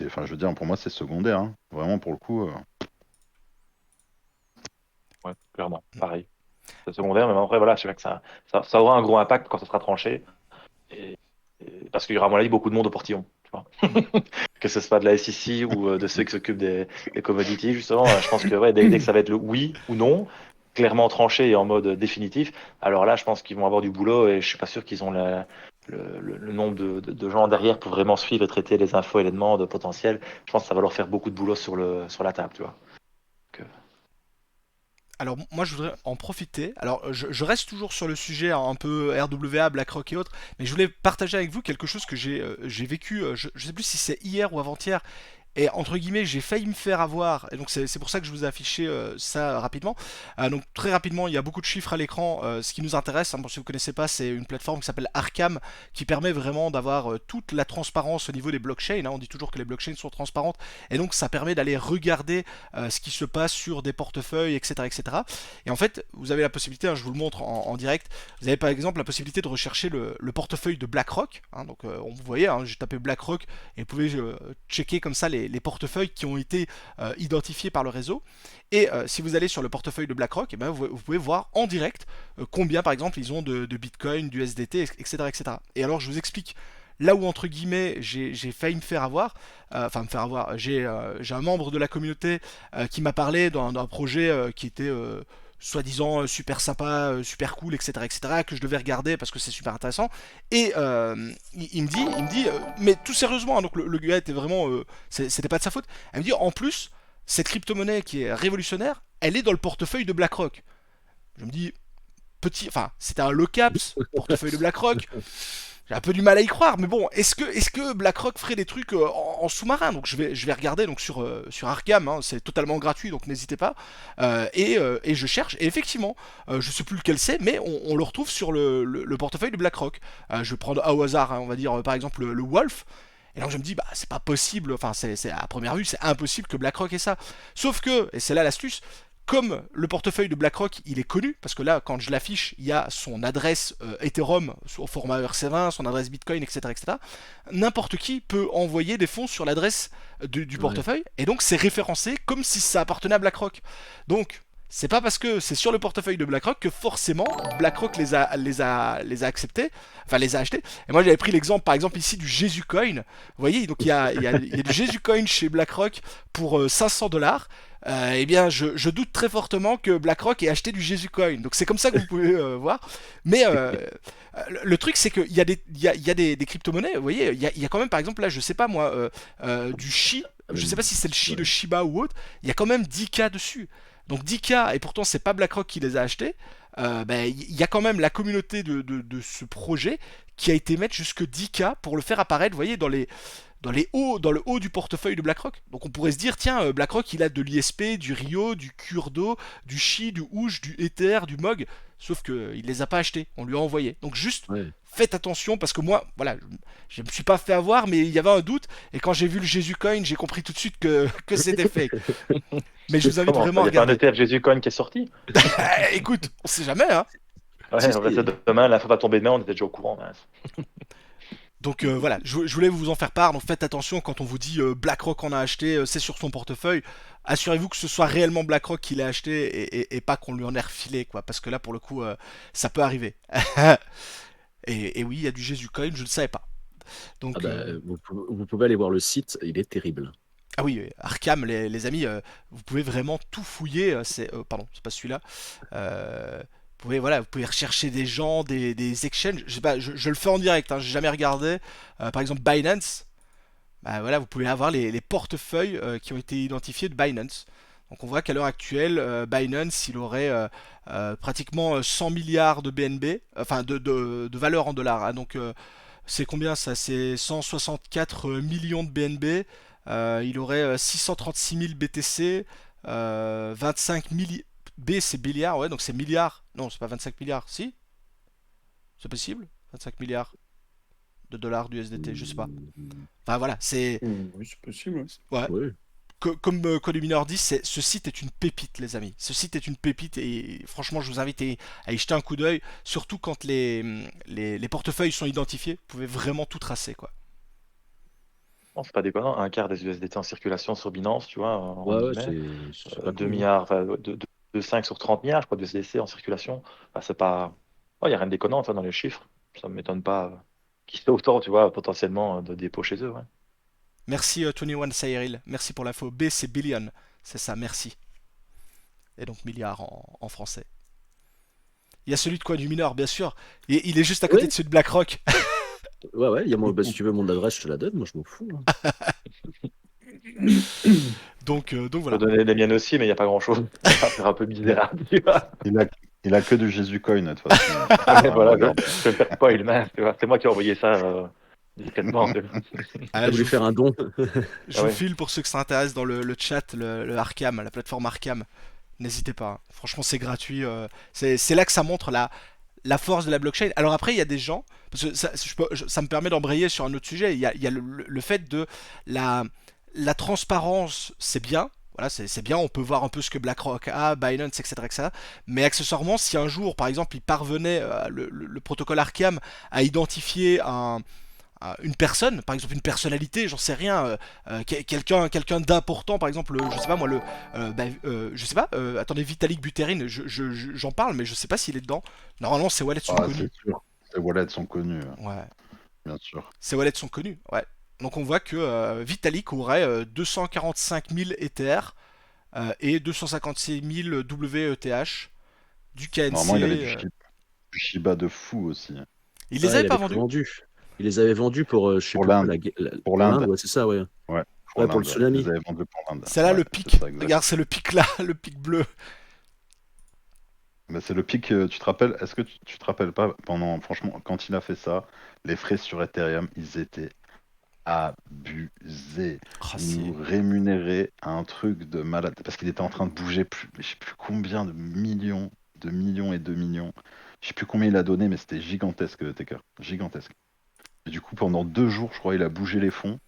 enfin, je veux dire, pour moi, c'est secondaire, hein. Vraiment, pour le coup. Ouais, clairement, pareil. C'est secondaire, mais après, voilà, je sais pas que ça aura un gros impact quand ça sera tranché. Et, parce qu'il y aura, à mon avis, beaucoup de monde au portillon. Tu vois. Que ce soit de la SEC ou de ceux qui s'occupent des commodities, justement. Je pense que ouais, dès que ça va être le oui ou non, clairement tranché et en mode définitif, alors là, je pense qu'ils vont avoir du boulot et je suis pas sûr qu'ils ont le nombre de gens derrière pour vraiment suivre et traiter les infos et les demandes potentielles. Je pense que ça va leur faire beaucoup de boulot sur la table, tu vois. Donc, Alors moi je voudrais en profiter. Alors je reste toujours sur le sujet hein, un peu RWA, BlackRock et autres, mais je voulais partager avec vous quelque chose que j'ai vécu. Je sais plus si c'est hier ou avant-hier. Et entre guillemets, j'ai failli me faire avoir, et donc c'est pour ça que je vous ai affiché ça rapidement. Donc très rapidement, il y a beaucoup de chiffres à l'écran. Ce qui nous intéresse, hein, bon, si vous ne connaissez pas, c'est une plateforme qui s'appelle Arcam, qui permet vraiment d'avoir toute la transparence au niveau des blockchains. Hein. On dit toujours que les blockchains sont transparentes, et donc ça permet d'aller regarder ce qui se passe sur des portefeuilles, etc., etc. Et en fait, vous avez la possibilité, hein, je vous le montre en direct, vous avez par exemple la possibilité de rechercher le portefeuille de BlackRock. Hein, donc vous voyez, hein, j'ai tapé BlackRock et vous pouvez checker comme ça les portefeuilles qui ont été identifiés par le réseau. Et si vous allez sur le portefeuille de BlackRock, eh ben, vous pouvez voir en direct combien par exemple ils ont de Bitcoin, du SDT, etc., etc. Et alors je vous explique. Là où entre guillemets j'ai failli me faire avoir, enfin me faire avoir, j'ai un membre de la communauté qui m'a parlé d'un projet qui était soi-disant super sympa, super cool, etc., etc., que je devais regarder parce que c'est super intéressant. Et il me dit, mais tout sérieusement, hein, donc le gars était vraiment, c'était pas de sa faute. Elle me dit, en plus, cette crypto-monnaie qui est révolutionnaire, elle est dans le portefeuille de BlackRock. Je me dis, petit, enfin, c'était un low caps, portefeuille de BlackRock. J'ai un peu du mal à y croire, mais bon, est-ce que BlackRock ferait des trucs en sous-marin? Donc je vais regarder donc sur Arkham, hein, c'est totalement gratuit, donc n'hésitez pas. Et je cherche, et effectivement, je sais plus lequel c'est, mais on le retrouve sur le portefeuille de BlackRock. Je vais prendre au hasard, hein, on va dire par exemple le Wolf. Et donc je me dis, bah c'est pas possible, enfin à première vue, c'est impossible que BlackRock ait ça. Sauf que, et c'est là l'astuce, comme le portefeuille de BlackRock il est connu, parce que là quand je l'affiche, il y a son adresse Ethereum au format ERC20, son adresse Bitcoin, etc., etc. N'importe qui peut envoyer des fonds sur l'adresse du Ouais. portefeuille, et donc c'est référencé comme si ça appartenait à BlackRock. Donc c'est pas parce que c'est sur le portefeuille de BlackRock que forcément BlackRock les a acceptés, enfin les a achetés. Et moi j'avais pris l'exemple par exemple ici du Jésus Coin. Vous voyez, donc il y a du Jésus Coin chez BlackRock pour 500 $. Eh bien, je doute très fortement que BlackRock ait acheté du Jésus Coin. Donc c'est comme ça que vous pouvez voir. Mais le truc, c'est qu'il y a des crypto-monnaies. Vous voyez, il y a quand même, par exemple, là, je sais pas moi, du Shi. Je sais pas si c'est le Shi de Ouais. Shiba ou autre. Il y a quand même 10K dessus. Donc 10K, et pourtant c'est pas BlackRock qui les a achetés. Ben, il y a quand même la communauté de ce projet qui a été mettre jusque 10K pour le faire apparaître, vous voyez, dans le haut du portefeuille de BlackRock. Donc on pourrait se dire, tiens, BlackRock il a de l'ISP, du Rio, du Curdo, du Chi, du Ouch, du Ether, du Mog, sauf qu'il les a pas achetés, on lui a envoyé. Donc juste Ouais. faites attention parce que moi, voilà, je me suis pas fait avoir, mais il y avait un doute, et quand j'ai vu le Jésus Coin, j'ai compris tout de suite que c'était fake. Mais je vous invite comment ça? vraiment Il à n'y a pas un regarder. ETF Jésus Coin qui est sorti? Écoute, on sait jamais, hein. Ouais, Si, en fait, si. demain, l'info va tomber demain, on était déjà au courant. Mince. Donc voilà, je voulais vous en faire part. Donc faites attention quand on vous dit BlackRock en a acheté, c'est sur son portefeuille. Assurez-vous que ce soit réellement BlackRock qui l'a acheté et pas qu'on lui en ait refilé, quoi. Parce que là, pour le coup, ça peut arriver. Et oui, il y a du Jésus Coin, je ne le savais pas. Ah Donc, bah, vous pouvez aller voir le site, il est terrible. ah oui, Arkham, les amis, vous pouvez vraiment tout fouiller. Pardon, c'est pas celui-là. Vous pouvez, voilà, vous pouvez rechercher des gens, des exchanges. Je sais pas, je le fais en direct, hein, j'ai jamais regardé. Par exemple, Binance. Bah voilà, vous pouvez avoir les portefeuilles qui ont été identifiés de Binance. Donc on voit qu'à l'heure actuelle, Binance, il aurait pratiquement 100 milliards de BNB, enfin de valeur en dollars. Hein. Donc c'est combien ça? C'est 164 millions de BNB. Il aurait 636 000 BTC, 25 000 B c'est milliards, ouais, donc c'est milliards. Non, c'est pas 25 milliards, si? C'est possible? 25 milliards de dollars du SDT, je sais pas. Mm, Enfin voilà, c'est Oui, c'est possible. Ouais. ouais, oui. comme Codeminor dit, ce site est une pépite, les amis. Ce site est une pépite et franchement, je vous invite à y jeter un coup d'œil, surtout quand les portefeuilles sont identifiés. Vous pouvez vraiment tout tracer, quoi. Non, c'est pas déconnant. Un quart des USDT en circulation sur Binance, tu vois, en Ouais, ouais, guillemets. c'est pas 2 con, hein. milliards, enfin, de 5 sur 30 milliards, je crois, de USDC en circulation. Bah, c'est pas. Il n'y a rien de déconnant toi, dans les chiffres. Ça ne m'étonne pas qu'il y ait autant, tu vois, potentiellement de dépôts chez eux. Ouais. Merci 21 Cyril, merci pour l'info. B c'est billion, c'est ça, merci. Et donc milliard en français. Il y a celui de Codeminor, bien sûr. Et il est juste à côté Oui, de celui de BlackRock. ouais, ouais, si tu veux mon adresse, je te la donne, moi je m'en fous, hein. Donc Je peux voilà. donner les miennes aussi, mais il n'y a pas grand-chose. Ça va faire un peu misérable, tu vois. Il a que du Jésus Coin, de toute façon. Ouais, voilà, Regarde. je vais me faire spoil, mince, tu vois. C'est moi qui ai envoyé ça discrètement. Tu vois. Ah, T'as voulu faire un don? je Ah vous ouais. file pour ceux qui s'intéressent dans le chat, le Arkham, la plateforme Arkham. N'hésitez pas, hein. Franchement, c'est gratuit. C'est là que ça montre la force de la blockchain. Alors après, il y a des gens, parce que ça me permet d'embrayer sur un autre sujet. Il y a le fait de la transparence, c'est bien. Voilà, c'est bien, on peut voir un peu ce que BlackRock a, Binance, etc., etc. Mais accessoirement, si un jour, par exemple, il parvenait, le protocole Arkham, à identifier une personne, par exemple une personnalité, j'en sais rien, quelqu'un d'important, par exemple, je sais pas moi, je sais pas, attendez, Vitalik Buterin, j'en parle, mais je sais pas s'il est dedans. Normalement, ses wallets sont Ah, connus. c'est sûr. Les wallets sont connus, Ouais, bien sûr. ses wallets sont connus, ouais. Donc on voit que Vitalik aurait 245 000 Ether et 256 000 WETH du Normalement, il avait KNC. Du Shiba de fou aussi. Il les Ouais, avait il pas avait tout vendus. vendu. Il les avait vendus pour, je sais Pour plus quoi, l'Inde. Pour pour l'Inde, l'Inde. ouais, c'est ça, ouais. Ouais, pour Ouais, pour le l'Inde. Ouais. Ils tsunami. les avaient vendus pour l'Inde. C'est là Ouais, le c'est pic. ça, exact. Regarde, c'est le pic là, le pic bleu. Mais c'est le pic, tu te rappelles, est-ce que tu te rappelles pas, franchement, quand il a fait ça, les frais sur Ethereum, ils étaient abusés. Ah, Il nous rémunérait un truc de malade, parce qu'il était en train de bouger plus, je sais plus combien de millions et de millions. Je sais plus combien il a donné, mais c'était gigantesque, Taker, gigantesque. Et du coup, pendant 2 jours, je crois, il a bougé les fonds.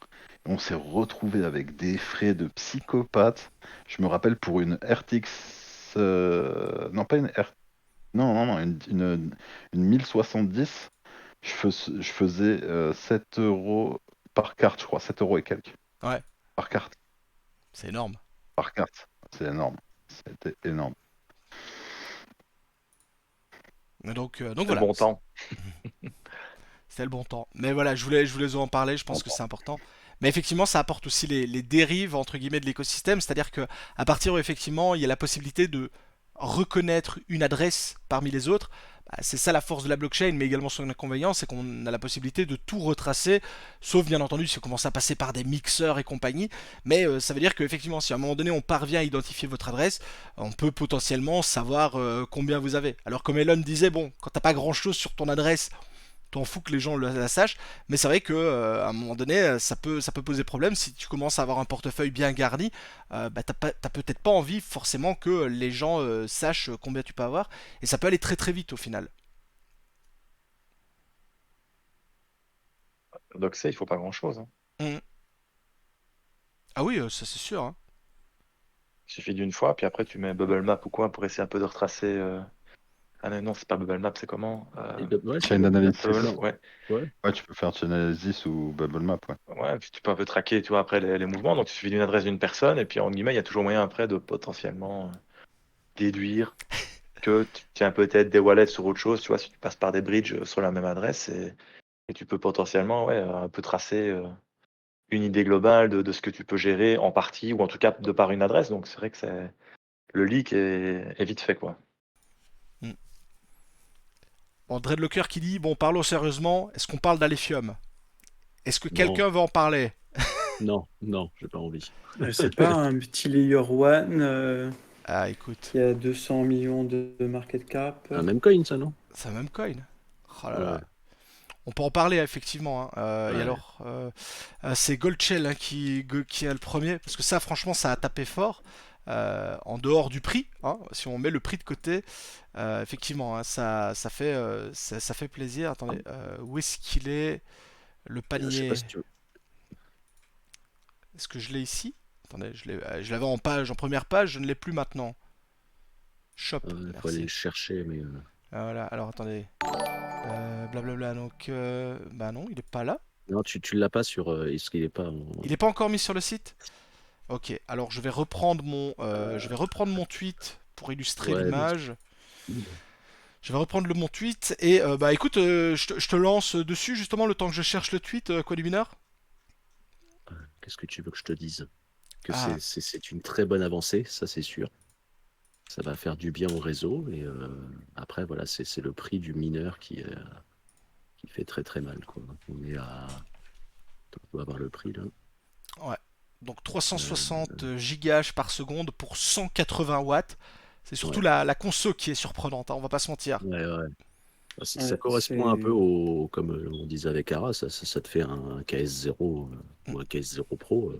On s'est retrouvé avec des frais de psychopathe. Je me rappelle pour une RTX, non pas une RTX, non, une 1070, je faisais 7 euros par carte, je crois, 7 euros et quelques. Ouais, Par carte, c'est énorme. par carte. C'est énorme. C'était énorme. Donc C'est le voilà, bon temps. c'était le bon temps. Mais voilà, je voulais vous en parler, je pense que c'est important. Mais effectivement, ça apporte aussi les dérives entre guillemets de l'écosystème, c'est-à-dire que à partir où effectivement il y a la possibilité de reconnaître une adresse parmi les autres, bah, c'est ça la force de la blockchain, mais également son inconvénient, c'est qu'on a la possibilité de tout retracer, sauf bien entendu si on commence à passer par des mixeurs et compagnie. Mais ça veut dire qu'effectivement, si à un moment donné on parvient à identifier votre adresse, on peut potentiellement savoir combien vous avez. Alors comme Elon disait, bon, quand t'as pas grand-chose sur ton adresse, t'en fous que les gens la sachent, mais c'est vrai que à un moment donné, ça peut poser problème si tu commences à avoir un portefeuille bien garni. Bah, t'as peut-être pas envie forcément que les gens sachent combien tu peux avoir, et ça peut aller très très vite au final. Donc il faut pas grand-chose. Hein. Mhm. Ah oui, ça c'est sûr, hein. Il suffit d'une fois, puis après tu mets Bubble Map ou quoi pour essayer un peu de retracer. Ah non, c'est pas Bubble Map, c'est comment Ouais, c'est Chain bon. Analysis. Ouais. Ouais. Ouais, tu peux faire Chain Analysis ou Bubble Map, ouais. Ouais, puis tu peux un peu traquer, tu vois, après les mouvements. Donc il suffit d'une adresse d'une personne, et puis en guillemets, il y a toujours moyen après de potentiellement déduire que tu tiens peut-être des wallets sur autre chose, tu vois, si tu passes par des bridges sur la même adresse, et tu peux potentiellement ouais, un peu tracer une idée globale de ce que tu peux gérer en partie, ou en tout cas de par une adresse. Donc c'est vrai que le leak est vite fait, quoi. Mm. Bon, Dreadlocker qui dit, bon, parlons sérieusement, est-ce qu'on parle d'Alephium? Est-ce que Non, quelqu'un veut en parler? non, j'ai pas envie. C'est pas un petit layer one Ah, écoute, qui a 200 millions de market cap. Un même coin, ça, non? c'est un même coin. Oh là Ouais, là. On peut en parler effectivement, hein. Et ouais. alors, c'est Goldshell hein, qui a le premier, parce que ça, franchement, ça a tapé fort. En dehors du prix, hein, si on met le prix de côté, effectivement, hein, ça fait plaisir. Attendez, où est-ce qu'il est le Je sais panier? pas si tu veux. Est-ce que je l'ai ici? Attendez, je l'avais en page, en première page, je ne l'ai plus maintenant. Shop, Il faut aller le merci. chercher, mais Ah, voilà, alors attendez. Blablabla, donc... bah non, il est pas là. non, tu l'as pas sur. Est-ce qu'il est pas Il est pas encore mis sur le site? Ok, alors je vais reprendre mon tweet pour illustrer Ouais, mais l'image. Je vais reprendre mon tweet et bah écoute, je te lance dessus justement le temps que je cherche le tweet, Qualumineur. qu'est-ce que tu veux que je te dise? Que Ah, c'est une très bonne avancée, ça c'est sûr. Ça va faire du bien au réseau. Et après, voilà, c'est le prix du mineur qui fait très très mal, quoi. On est à. On doit avoir le prix là. ouais. Donc Euh, 360 gigahash par seconde pour 180 watts. C'est surtout ouais, la conso qui est surprenante, hein, on va pas se mentir. ouais, ouais. Ça Ouais, correspond un peu c'est au, comme on disait avec Ara, ça te fait un KS0 ou un KS0 Pro.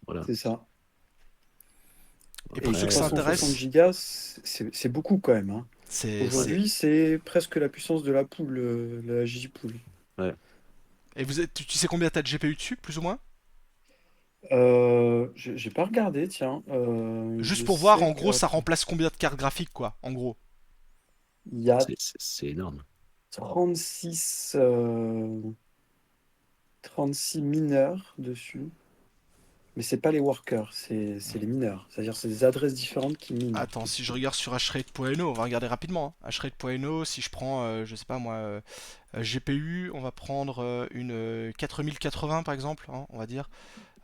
Voilà. c'est ça. Et Et pour ceux que ça Après, 360 intéresse, gigas, c'est beaucoup quand même, hein. c'est... Aujourd'hui, c'est presque la puissance de la poule, la J-Pool. ouais. Et tu sais combien t'as de GPU dessus, plus ou moins? J'ai pas regardé, tiens. Juste Je pour voir, sais en gros, que ça remplace combien de cartes graphiques, quoi, en gros. il y a C'est énorme. 36, 36 mineurs dessus. Mais c'est pas les workers, c'est les mineurs. C'est-à-dire c'est des adresses différentes qui minent. Attends, si je regarde sur hrate.no, on va regarder rapidement. Hein. hrate.no, si je prends, je sais pas moi, GPU, on va prendre une 4080 par exemple, hein, on va dire.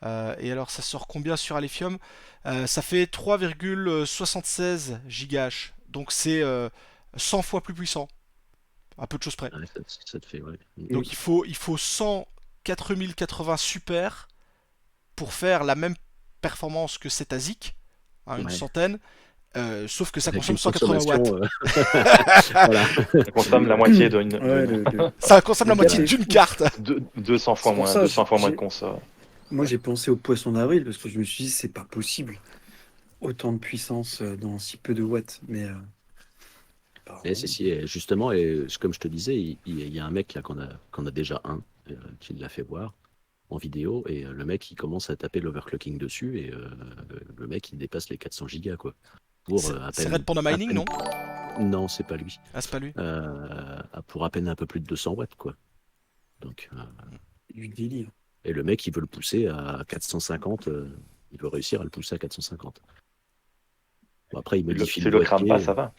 Et alors ça sort combien sur Alephium? Ça fait 3,76 gigahash. Donc c'est 100 fois plus puissant, à peu de choses près. Ouais, ça te fait, ouais. Mm. Donc il faut 100 4080 super pour faire la même performance que cet ASIC, hein, une Ouais. centaine. Sauf que ça Avec consomme une 180 watts. consommation. Voilà. Ça consomme la moitié Ouais, Ça consomme le la gap moitié est d'une fou. carte. 200 fois C'est pour moins, ça, 200 fois moins de conso. moi j'ai pensé au poisson d'avril parce que je me suis dit c'est pas possible. Autant de puissance dans si peu de watts. Mais Et apparemment, si, et justement, et comme je te disais, il y a un mec là qu'on a déjà qui l'a fait voir en vidéo, et le mec il commence à taper l'overclocking dessus, et le mec il dépasse les 400 gigas, quoi. Pour à C'est Red peine, Panda à Mining, peine- non? Non, c'est pas lui. Ah, c'est pas lui. Pour à peine un peu plus de 200 watts, quoi. Donc, c'est du délire. et le mec il veut le pousser à 450, il veut réussir à le pousser à 450. Bon, après il modifie Si le le crame pas, boîtier. ça va.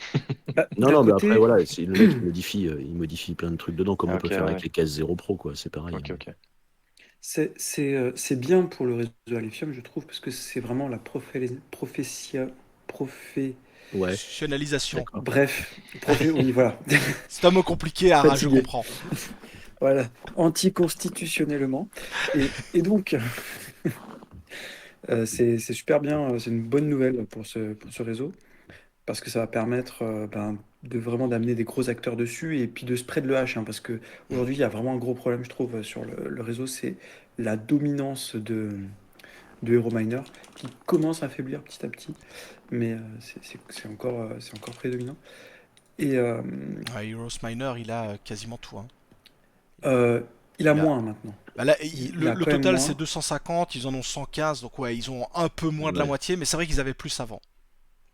Bah, Non, d'un non, mais après, côté, voilà, le mec il modifie plein de trucs dedans, comme Ah, on ok, peut faire ouais. avec les cases 0 Pro, quoi. C'est pareil. Ok, ok. c'est bien pour le réseau Alephium, je trouve, parce que c'est vraiment la profé- Ouais, Professionnalisation. d'accord. Bref, oui, voilà. C'est un mot compliqué, Ara, je Fatigué. comprends. Voilà, anticonstitutionnellement. Et donc, c'est super bien, c'est une bonne nouvelle pour ce réseau, parce que ça va permettre de vraiment d'amener des gros acteurs dessus et puis de spread le hash, hein, parce que aujourd'hui il y a vraiment un gros problème, je trouve, sur le réseau, c'est la dominance de Eurominer qui commence à faiblir petit à petit, mais c'est encore prédominant. Et Ouais, Heroes Miner, il a quasiment tout. Hein. il a Il a... moins maintenant. Bah là, Il a le quand même total c'est moins. 250, ils en ont 115, donc ouais, ils ont un peu moins de la Ouais. moitié, mais c'est vrai qu'ils avaient plus avant.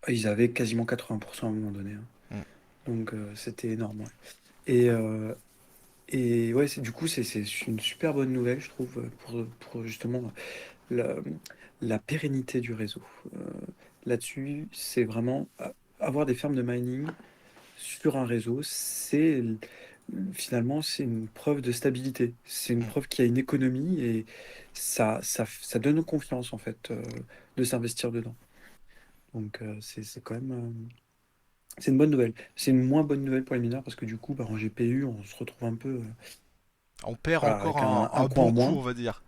Ils avaient quasiment 80% à un moment donné, hein. Mm. Donc c'était énorme. Ouais. Et, euh, et ouais, du coup, c'est une super bonne nouvelle, je trouve, pour justement la, la pérennité du réseau. Euh, Là-dessus, c'est vraiment avoir des fermes de mining sur un réseau, finalement, c'est une preuve de stabilité. C'est une Mm. preuve qu'il y a une économie et ça donne confiance, en fait, de s'investir dedans. Donc, c'est quand même. C'est une bonne nouvelle. C'est une moins bonne nouvelle pour les mineurs parce que du coup, en GPU, on se retrouve un peu On perd voilà, encore avec un un coût bon en coup, moins. on va dire.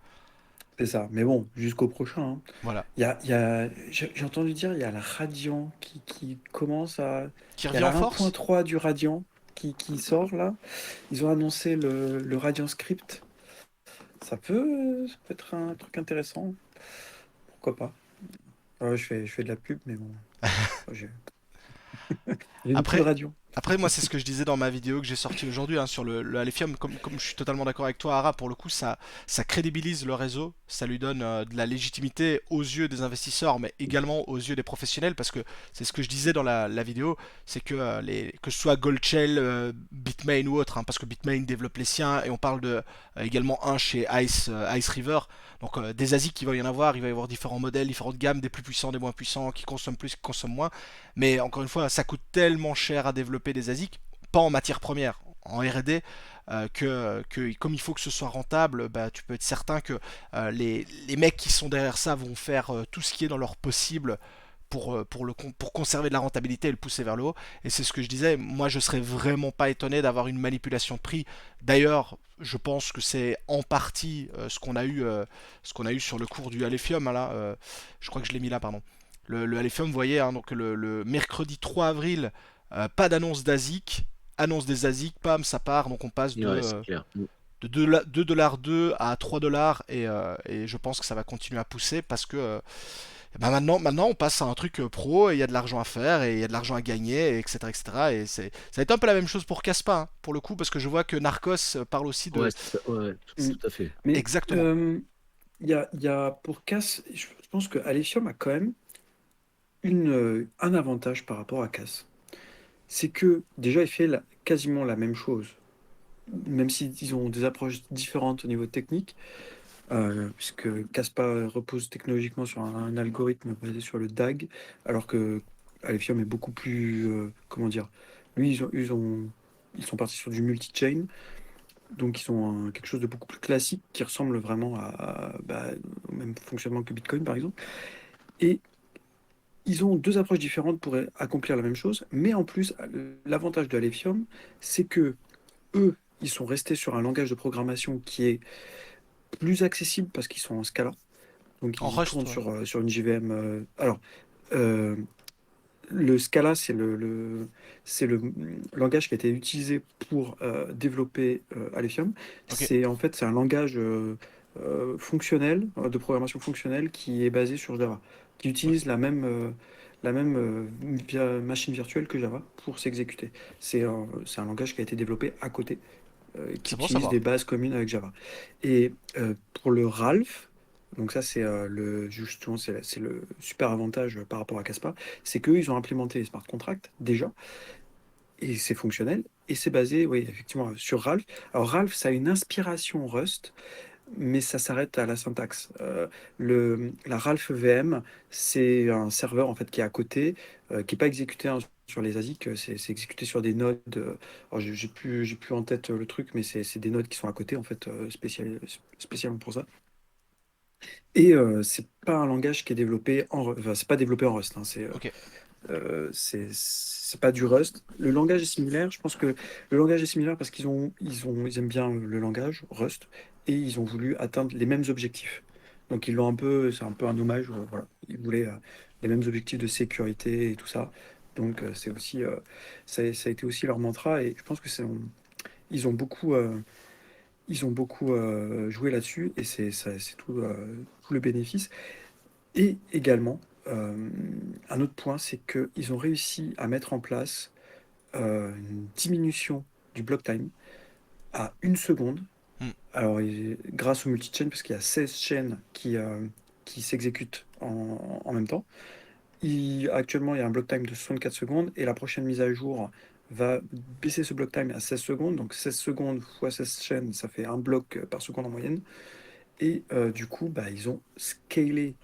C'est ça. Mais bon, jusqu'au prochain, hein. Voilà. J'ai entendu dire, il y a la Radiant qui commence à. Qui Il y a revient en la force? 1.3 du Radiant qui sort là. Ils ont annoncé le Radiant Script. Ça peut être un truc intéressant. Pourquoi pas? Je fais de la pub, mais bon. J'ai j'ai une poule Après, Radiant. Après, moi, c'est ce que je disais dans ma vidéo que j'ai sortie aujourd'hui hein, sur le Alephium. Comme je suis totalement d'accord avec toi, Ara, pour le coup, ça crédibilise le réseau, ça lui donne de la légitimité aux yeux des investisseurs, mais également aux yeux des professionnels, parce que c'est ce que je disais dans la vidéo, c'est que, que ce soit Goldshell, Bitmain ou autre, hein, parce que Bitmain développe les siens, et on parle de également un chez Ice River. Donc des ASIC, il va y en avoir, il va y avoir différents modèles, différentes gammes, des plus puissants, des moins puissants, qui consomment plus, qui consomment moins. Mais encore une fois, ça coûte tellement cher à développer des ASIC, pas en matière première, en R&D, que comme il faut que ce soit rentable, bah, tu peux être certain que les mecs qui sont derrière ça vont faire tout ce qui est dans leur possible pour conserver de la rentabilité et le pousser vers le haut. Et c'est ce que je disais, moi je serais vraiment pas étonné d'avoir une manipulation de prix. D'ailleurs, je pense que c'est en partie ce qu'on a eu sur le cours du Alephium, hein, là, je crois que je l'ai mis là, pardon. Le Alephium, vous voyez, hein, donc le mercredi 3 avril, pas d'annonce d'ASIC, annonce des ASIC, pam, ça part, donc on passe Ouais, c'est clair. de 2,2$ à 3$ et je pense que ça va continuer à pousser parce que bah maintenant on passe à un truc pro et il y a de l'argent à faire et il y a de l'argent à gagner, etc. etc. Et ça va être un peu la même chose pour Caspa, hein, pour le coup, parce que je vois que Narcos parle aussi de. Ouais, ouais, Mm. tout à fait. Mais Exactement. il y a pour Cass, je pense que Alephium a quand même un avantage par rapport à Cass. C'est que déjà, il fait quasiment la même chose, même s'ils ont des approches différentes au niveau technique, puisque Casspa repose technologiquement sur un algorithme basé sur le DAG, alors que Alephium est beaucoup plus, comment dire, lui, ils sont partis sur du multi-chain, donc ils ont quelque chose de beaucoup plus classique qui ressemble vraiment bah, au même fonctionnement que Bitcoin, par exemple. Et ils ont deux approches différentes pour accomplir la même chose, mais en plus, l'avantage de Alephium, c'est que eux, ils sont restés sur un langage de programmation qui est plus accessible parce qu'ils sont en Scala. Donc En ils Rust, tournent ouais. sur une JVM. Alors, euh, le Scala, c'est le langage qui a été utilisé pour développer Alephium. Ok. C'est un langage fonctionnel, de programmation fonctionnelle qui est basé sur Java, qui Ouais. utilise la même machine virtuelle que Java pour s'exécuter. C'est un langage qui a été développé à côté, qui C'est bon à utilise des savoir. bases communes avec Java. Et pour le Ralph, donc ça c'est justement c'est le super avantage par rapport à Caspa, c'est qu'eux ils ont implémenté les smart contracts déjà, et c'est fonctionnel, et c'est basé, oui, effectivement, sur Ralph. Alors Ralph, ça a une inspiration Rust, mais ça s'arrête à la syntaxe. La Ralph VM, c'est un serveur en fait qui est à côté, qui n'est pas exécuté hein, sur les ASIC, c'est exécuté sur des nodes. Alors j'ai plus en tête le truc, mais c'est des nodes qui sont à côté en fait, spécialement pour ça. Et c'est pas un langage qui est développé enfin, c'est pas développé en Rust. Hein, Ok. c'est pas du Rust. Le langage est similaire. Je pense que le langage est similaire parce ils aiment bien le langage Rust et ils ont voulu atteindre les mêmes objectifs. Donc ils l'ont un peu, c'est un peu un hommage. Voilà, ils voulaient les mêmes objectifs de sécurité et tout ça. Donc c'est aussi, ça a été aussi leur mantra et je pense que ils ont beaucoup, joué là-dessus et c'est tout le bénéfice. Et également, un autre point, c'est qu'ils ont réussi à mettre en place une diminution du block time à 1 seconde. Hmm. Alors, grâce au multi-chain, parce qu'il y a 16 chaînes qui s'exécutent en même temps. Actuellement, il y a un block time de 64 secondes et la prochaine mise à jour va baisser ce block time à 16 secondes. Donc 16 secondes fois 16 chaînes, ça fait un bloc par seconde en moyenne. Et du coup, bah, ils ont scalé,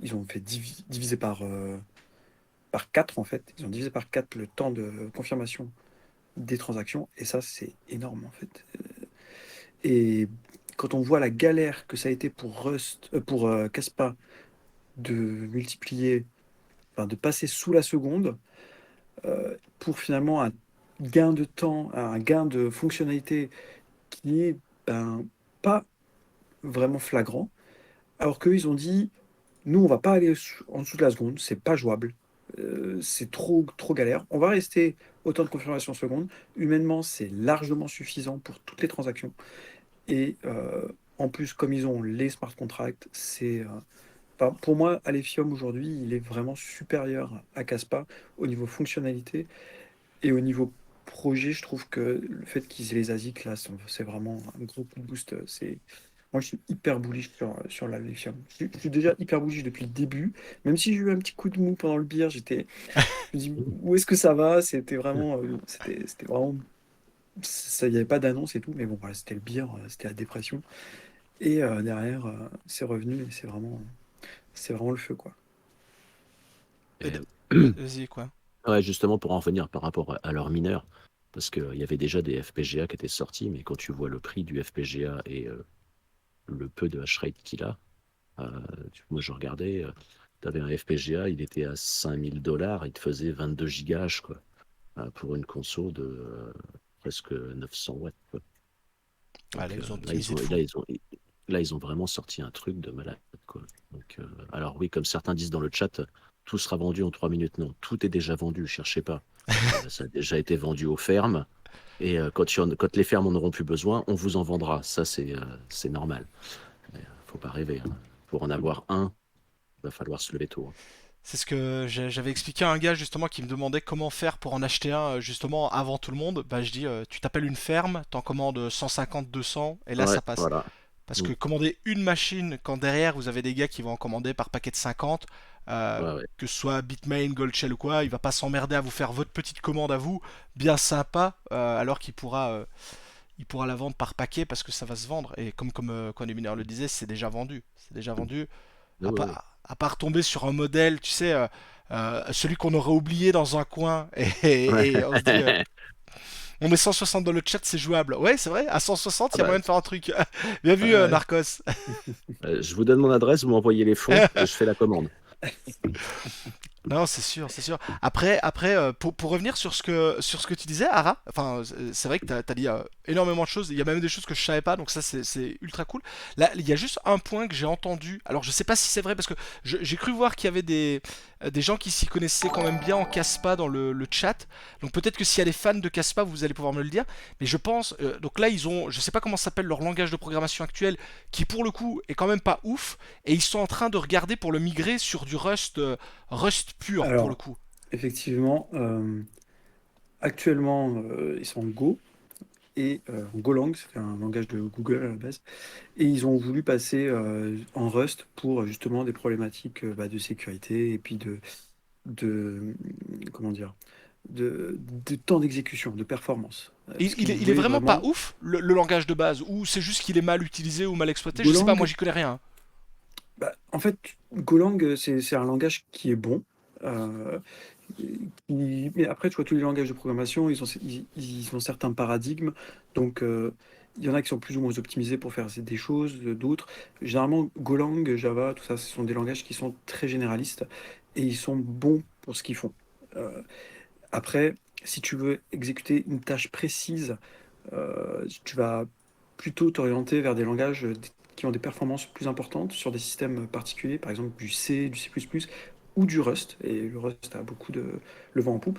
ils ont fait diviser par 4 en fait. Ils ont divisé par 4 le temps de confirmation des transactions. Et ça, c'est énorme en fait. Et quand on voit la galère que ça a été pour pour Caspa de multiplier, enfin, de passer sous la seconde, pour finalement un gain de temps, un gain de fonctionnalité qui est ben, pas vraiment flagrant, alors qu'eux, ils ont dit, nous, on va pas aller en dessous de la seconde, c'est pas jouable, c'est trop galère. On va rester au temps de confirmation seconde. Humainement, c'est largement suffisant pour toutes les transactions. Et en plus, comme ils ont les smart contracts, enfin, pour moi, Alephium aujourd'hui, il est vraiment supérieur à Caspa au niveau fonctionnalité et au niveau projet, je trouve que le fait qu'ils aient les ASIC là, c'est vraiment un gros coup de boost. Moi, je suis hyper bullish sur la Lithium. Je suis déjà hyper bullish depuis le début, même si j'ai eu un petit coup de mou pendant le beer, je me dis où est-ce que ça va? C'était vraiment, ça, il n'y avait pas d'annonce et tout, mais bon, voilà, c'était le beer, c'était la dépression. Et derrière, c'est revenu et c'est vraiment le feu, quoi. Et Et, Vas-y, quoi. ouais, justement, pour en revenir par rapport à leurs mineurs, parce qu'il y avait déjà des FPGA qui étaient sortis, mais quand tu vois le prix du FPGA et le peu de hash rate qu'il a, moi je regardais, tu avais un FPGA, il était à 5 000 $, il te faisait 22 gigas, quoi, pour une console de presque 900 watts, quoi. Ah, là, Donc ils ont là, optimisé de fou. ils ont vraiment sorti un truc de malade, quoi. Donc, alors oui, comme certains disent dans le chat, tout sera vendu en 3 minutes. Non, tout est déjà vendu, cherchez pas. Ça a déjà été vendu aux fermes. Et quand les fermes en auront plus besoin, on vous en vendra. Ça, c'est normal. Mais, faut pas rêver, hein. Pour en avoir un, il va falloir se lever tôt, hein. C'est ce que j'avais expliqué à un gars justement qui me demandait comment faire pour en acheter un justement avant tout le monde. Bah je dis tu t'appelles une ferme, t'en commandes 150, 200 et là Ouais, ça passe. voilà. Parce Mm. que commander une machine quand derrière vous avez des gars qui vont en commander par paquet de 50, Ouais, ouais. que ce soit Bitmain, Goldshell ou quoi, il va pas s'emmerder à vous faire votre petite commande à vous, bien sympa, alors qu'il pourra la vendre par paquet parce que ça va se vendre. Et comme quand les mineurs le disaient, c'est déjà vendu. C'est déjà Mm. vendu. Ouais, À, ouais, ouais. à part tomber sur un modèle, tu sais, celui qu'on aurait oublié dans un coin. Et on se dit, Ouais. on met 160 dans le chat, c'est jouable. Ouais, c'est vrai, à 160, Ah il y a bah, moyen de faire un truc. Bien vu, ouais. Narcos. Je vous donne mon adresse, vous m'envoyez les fonds et je fais la commande. Non, c'est sûr, c'est sûr. Après pour revenir sur ce que tu disais, Ara, enfin, c'est vrai que t'as dit énormément de choses. Il y a même des choses que je savais pas, donc ça, c'est ultra cool. Là, il y a juste un point que j'ai entendu. Alors, je sais pas si c'est vrai, parce que j'ai cru voir qu'il y avait des gens qui s'y connaissaient quand même bien en Caspa dans le chat. Donc, peut-être que s'il y a des fans de Caspa, vous allez pouvoir me le dire. Mais je pense, donc là, je sais pas comment s'appelle leur langage de programmation actuel, qui pour le coup est quand même pas ouf. Et ils sont en train de regarder pour le migrer sur du Rust pur pour le Alors, coup. effectivement, actuellement, ils sont en Go et en Golang, c'est un langage de Google à la base. Et ils ont voulu passer en Rust pour justement des problématiques de sécurité et puis de comment dire, de temps d'exécution, de performance. Et Parce il qu'ils est, il est voulaient vraiment pas vraiment. ouf le langage de base, ou c'est juste qu'il est mal utilisé ou mal exploité, je sais pas, Golang, moi j'y connais rien. en fait, Golang, c'est un langage qui est bon. euh, mais après, tu vois, tous les langages de programmation, ils ont certains paradigmes. Donc, il y en a qui sont plus ou moins optimisés pour faire des choses, d'autres. Généralement, Golang, Java, tout ça, ce sont des langages qui sont très généralistes et ils sont bons pour ce qu'ils font. Euh, Après, si tu veux exécuter une tâche précise, tu vas plutôt t'orienter vers des langages qui ont des performances plus importantes sur des systèmes particuliers, par exemple du C, du C++ ou du Rust. Et le Rust a beaucoup de le vent en poupe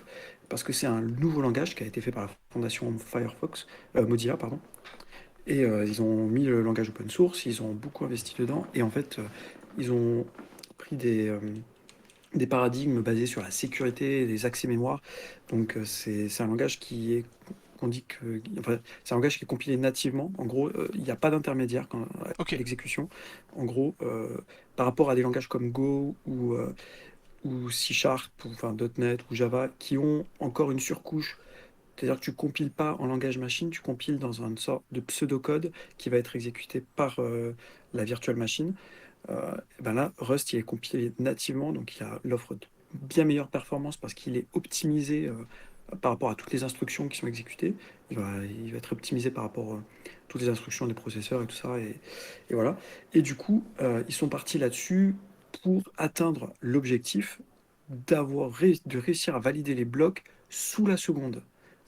parce que c'est un nouveau langage qui a été fait par la fondation Firefox, Mozilla, pardon. Et ils ont mis le langage open source, ils ont beaucoup investi dedans et en fait, ils ont pris des paradigmes basés sur la sécurité et les accès mémoire. Donc c'est un langage qui est qu'on dit que enfin, c'est un langage qui est compilé nativement. En gros, il n'y a pas d'intermédiaire à Ok, l'exécution. En gros, par rapport à des langages comme Go ou C Sharp, enfin .NET ou Java, qui ont encore une surcouche. C'est-à-dire que tu compiles pas en langage machine, tu compiles dans une sorte de pseudocode qui va être exécuté par la virtual machine. Ben là, Rust, il est compilé nativement, donc il offre de bien meilleure performance parce qu'il est optimisé par rapport à toutes les instructions qui sont exécutées. Il va être optimisé par rapport à toutes les instructions des processeurs et tout ça. Et voilà. Et du coup, ils sont partis là-dessus pour atteindre l'objectif de réussir à valider les blocs sous la seconde.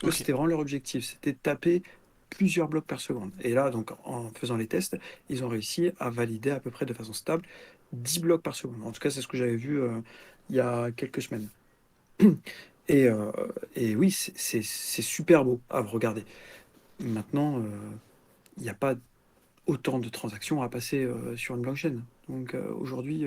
Eux, ok. c'était vraiment leur objectif, c'était de taper plusieurs blocs par seconde. Et là, donc, en faisant les tests, ils ont réussi à valider à peu près de façon stable 10 blocs par seconde. En tout cas, c'est ce que j'avais vu il y a quelques semaines. Et, euh, et oui, c'est super beau à regarder. Maintenant, il n'y a pas autant de transactions à passer sur une blockchain. Donc aujourd'hui,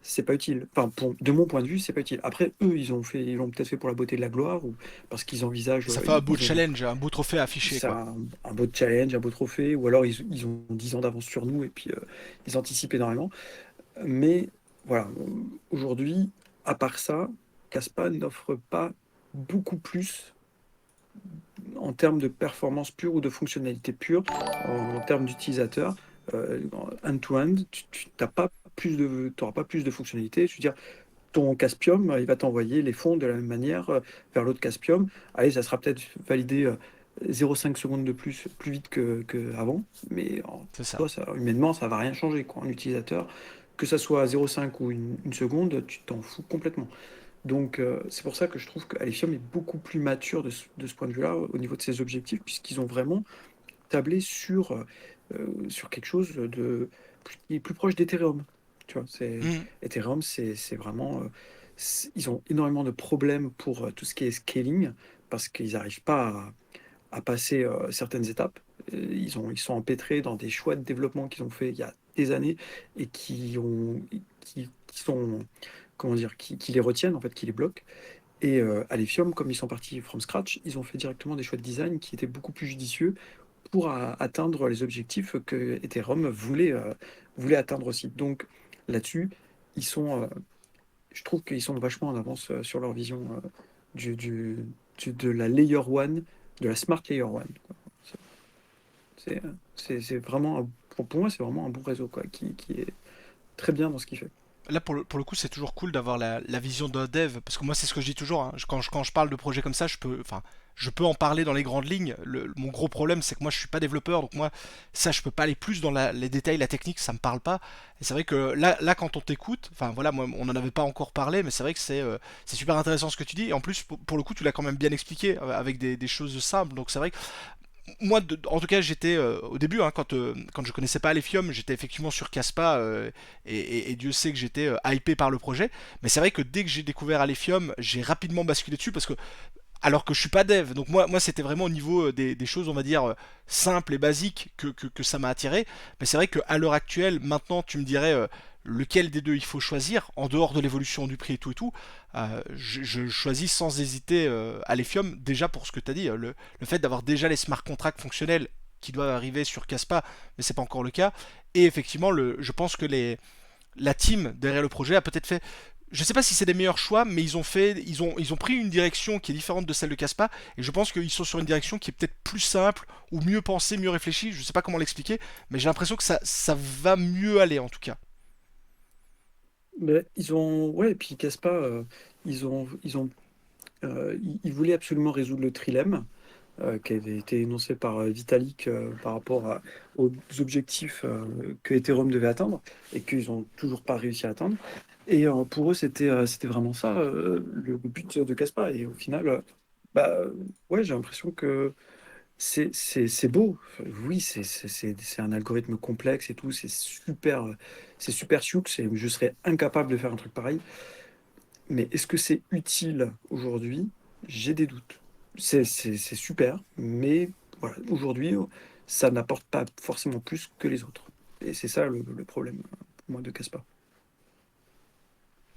c'est pas utile. Enfin, de mon point de vue, c'est pas utile. Après, eux, ils l'ont peut-être fait pour la beauté de la gloire ou parce qu'ils envisagent, Ça fait un beau ils ont challenge, un beau trophée à afficher, c'est quoi. un beau challenge, un beau trophée, ou alors ils ont 10 ans d'avance sur nous et puis ils anticipent énormément. Mais voilà, aujourd'hui, à part ça, Caspa n'offre pas beaucoup plus en termes de performance pure ou de fonctionnalité pure, en termes d'utilisateur. End-to-end, tu n'auras pas plus de fonctionnalités. Je veux dire, ton Caspium, il va t'envoyer les fonds de la même manière vers l'autre Caspium. Allez, ça sera peut-être validé 0,5 secondes de plus vite que avant, mais en C'est ça. toi, humainement, ça va rien changer, quoi. Un utilisateur, que ça soit 0,5 ou une seconde, tu t'en fous complètement. Donc, c'est pour ça que je trouve qu'Alefium est beaucoup plus mature de ce point de vue-là, au niveau de ses objectifs, puisqu'ils ont vraiment tablé sur quelque chose qui est plus proche d'Ethereum. Tu vois, Hmm. Ethereum, c'est vraiment. Ils ont énormément de problèmes pour tout ce qui est scaling, parce qu'ils n'arrivent pas à passer certaines étapes. Ils sont empêtrés dans des choix de développement qu'ils ont fait il y a des années et qui sont, comment dire, qui les retiennent, en fait, qui les bloquent. Et Alephium, comme ils sont partis from scratch, ils ont fait directement des choix de design qui étaient beaucoup plus judicieux pour atteindre les objectifs que Ethereum voulait atteindre aussi. Donc là-dessus, ils sont, je trouve qu'ils sont vachement en avance sur leur vision du, du- de la layer one, de la smart layer one. Quoi. C'est c'est vraiment, pour moi, c'est vraiment un bon réseau quoi, qui est très bien dans ce qu'il fait. Là, pour le coup, c'est toujours cool d'avoir la vision d'un dev, parce que moi, c'est ce que je dis toujours, hein. Quand je parle de projets comme ça, je peux en parler dans les grandes lignes. Mon gros problème, c'est que moi, je suis pas développeur, donc moi, ça, je peux pas aller plus dans les détails, la technique, ça me parle pas. Et c'est vrai que là, quand on t'écoute, enfin voilà, moi, on en avait pas encore parlé, mais c'est vrai que c'est super intéressant ce que tu dis. Et en plus, pour le coup, tu l'as quand même bien expliqué avec des choses simples. Donc c'est vrai que moi, en tout cas, j'étais au début, hein, quand je connaissais pas Alephium, j'étais effectivement sur Caspa et Dieu sait que j'étais hypé par le projet. Mais c'est vrai que dès que j'ai découvert Alephium, j'ai rapidement basculé dessus parce que alors que je suis pas dev, donc moi c'était vraiment au niveau des choses, on va dire, simples et basiques que ça m'a attiré. Mais c'est vrai qu'à l'heure actuelle, maintenant, tu me dirais lequel des deux il faut choisir, en dehors de l'évolution du prix et tout, je choisis sans hésiter Alephium, déjà pour ce que tu as dit, le fait d'avoir déjà les smart contracts fonctionnels qui doivent arriver sur Caspa, mais c'est pas encore le cas. Et effectivement, je pense que la team derrière le projet a peut-être fait, je sais pas si c'est des meilleurs choix, mais ils ont pris une direction qui est différente de celle de Caspa, et je pense qu'ils sont sur une direction qui est peut-être plus simple, ou mieux pensée, mieux réfléchie, je sais pas comment l'expliquer, mais j'ai l'impression que ça va mieux aller en tout cas. Mais ouais, et puis Caspa, ils voulaient absolument résoudre le trilemme qui avait été énoncé par Vitalik par rapport aux objectifs que Ethereum devait atteindre et qu'ils n'ont toujours pas réussi à atteindre. Et pour eux, c'était vraiment ça le but de Caspa. Et au final, bah, ouais, j'ai l'impression que c'est beau. Oui, c'est un algorithme complexe et tout. C'est super sioux. Je serais incapable de faire un truc pareil. Mais est-ce que c'est utile aujourd'hui? J'ai des doutes. C'est super, mais voilà, aujourd'hui, ça n'apporte pas forcément plus que les autres. Et c'est ça le problème pour moi de Caspa.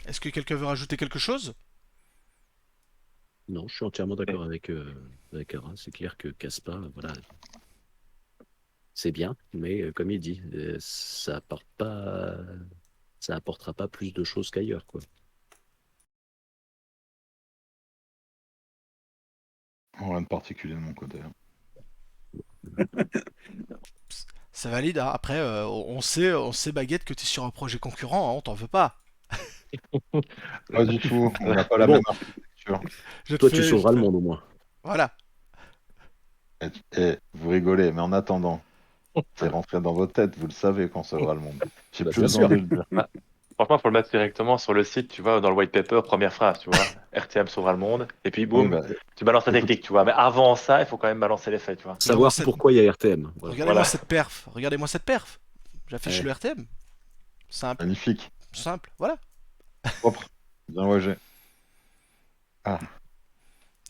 Est-ce que quelqu'un veut rajouter quelque chose? Non, je suis entièrement d'accord avec Ara. C'est clair que Caspa, voilà, c'est bien, mais comme il dit, ça apportera pas plus de choses qu'ailleurs, quoi. Rien de particulier de mon côté, hein. Ça valide, hein. Après, on sait Baguette que tu es sur un projet concurrent, hein, on t'en veut pas. Pas du tout, on n'a pas la même Bon, architecture. Je toi, tu te sauveras le fais. monde au moins. Voilà. Vous rigolez, mais en attendant, c'est rentré dans vos têtes, vous le savez qu'on sauvera le monde. J'ai Bah, plus bien besoin sûr. de le dire. Bah, franchement, faut le mettre directement sur le site, tu vois, dans le white paper, première phrase, tu vois. RTM sauvera le monde. Et puis, Oui, boum, bah, tu balances la écoute, technique, tu vois. Mais avant ça, il faut quand même balancer les faits, tu vois. Regardez-moi Savoir cette, pourquoi il y a RTM. Voilà. regardez-moi Voilà. cette perf. Regardez-moi cette perf. J'affiche Ouais. le RTM. Simple, magnifique, simple. Voilà. propre, bien wagé. Ah,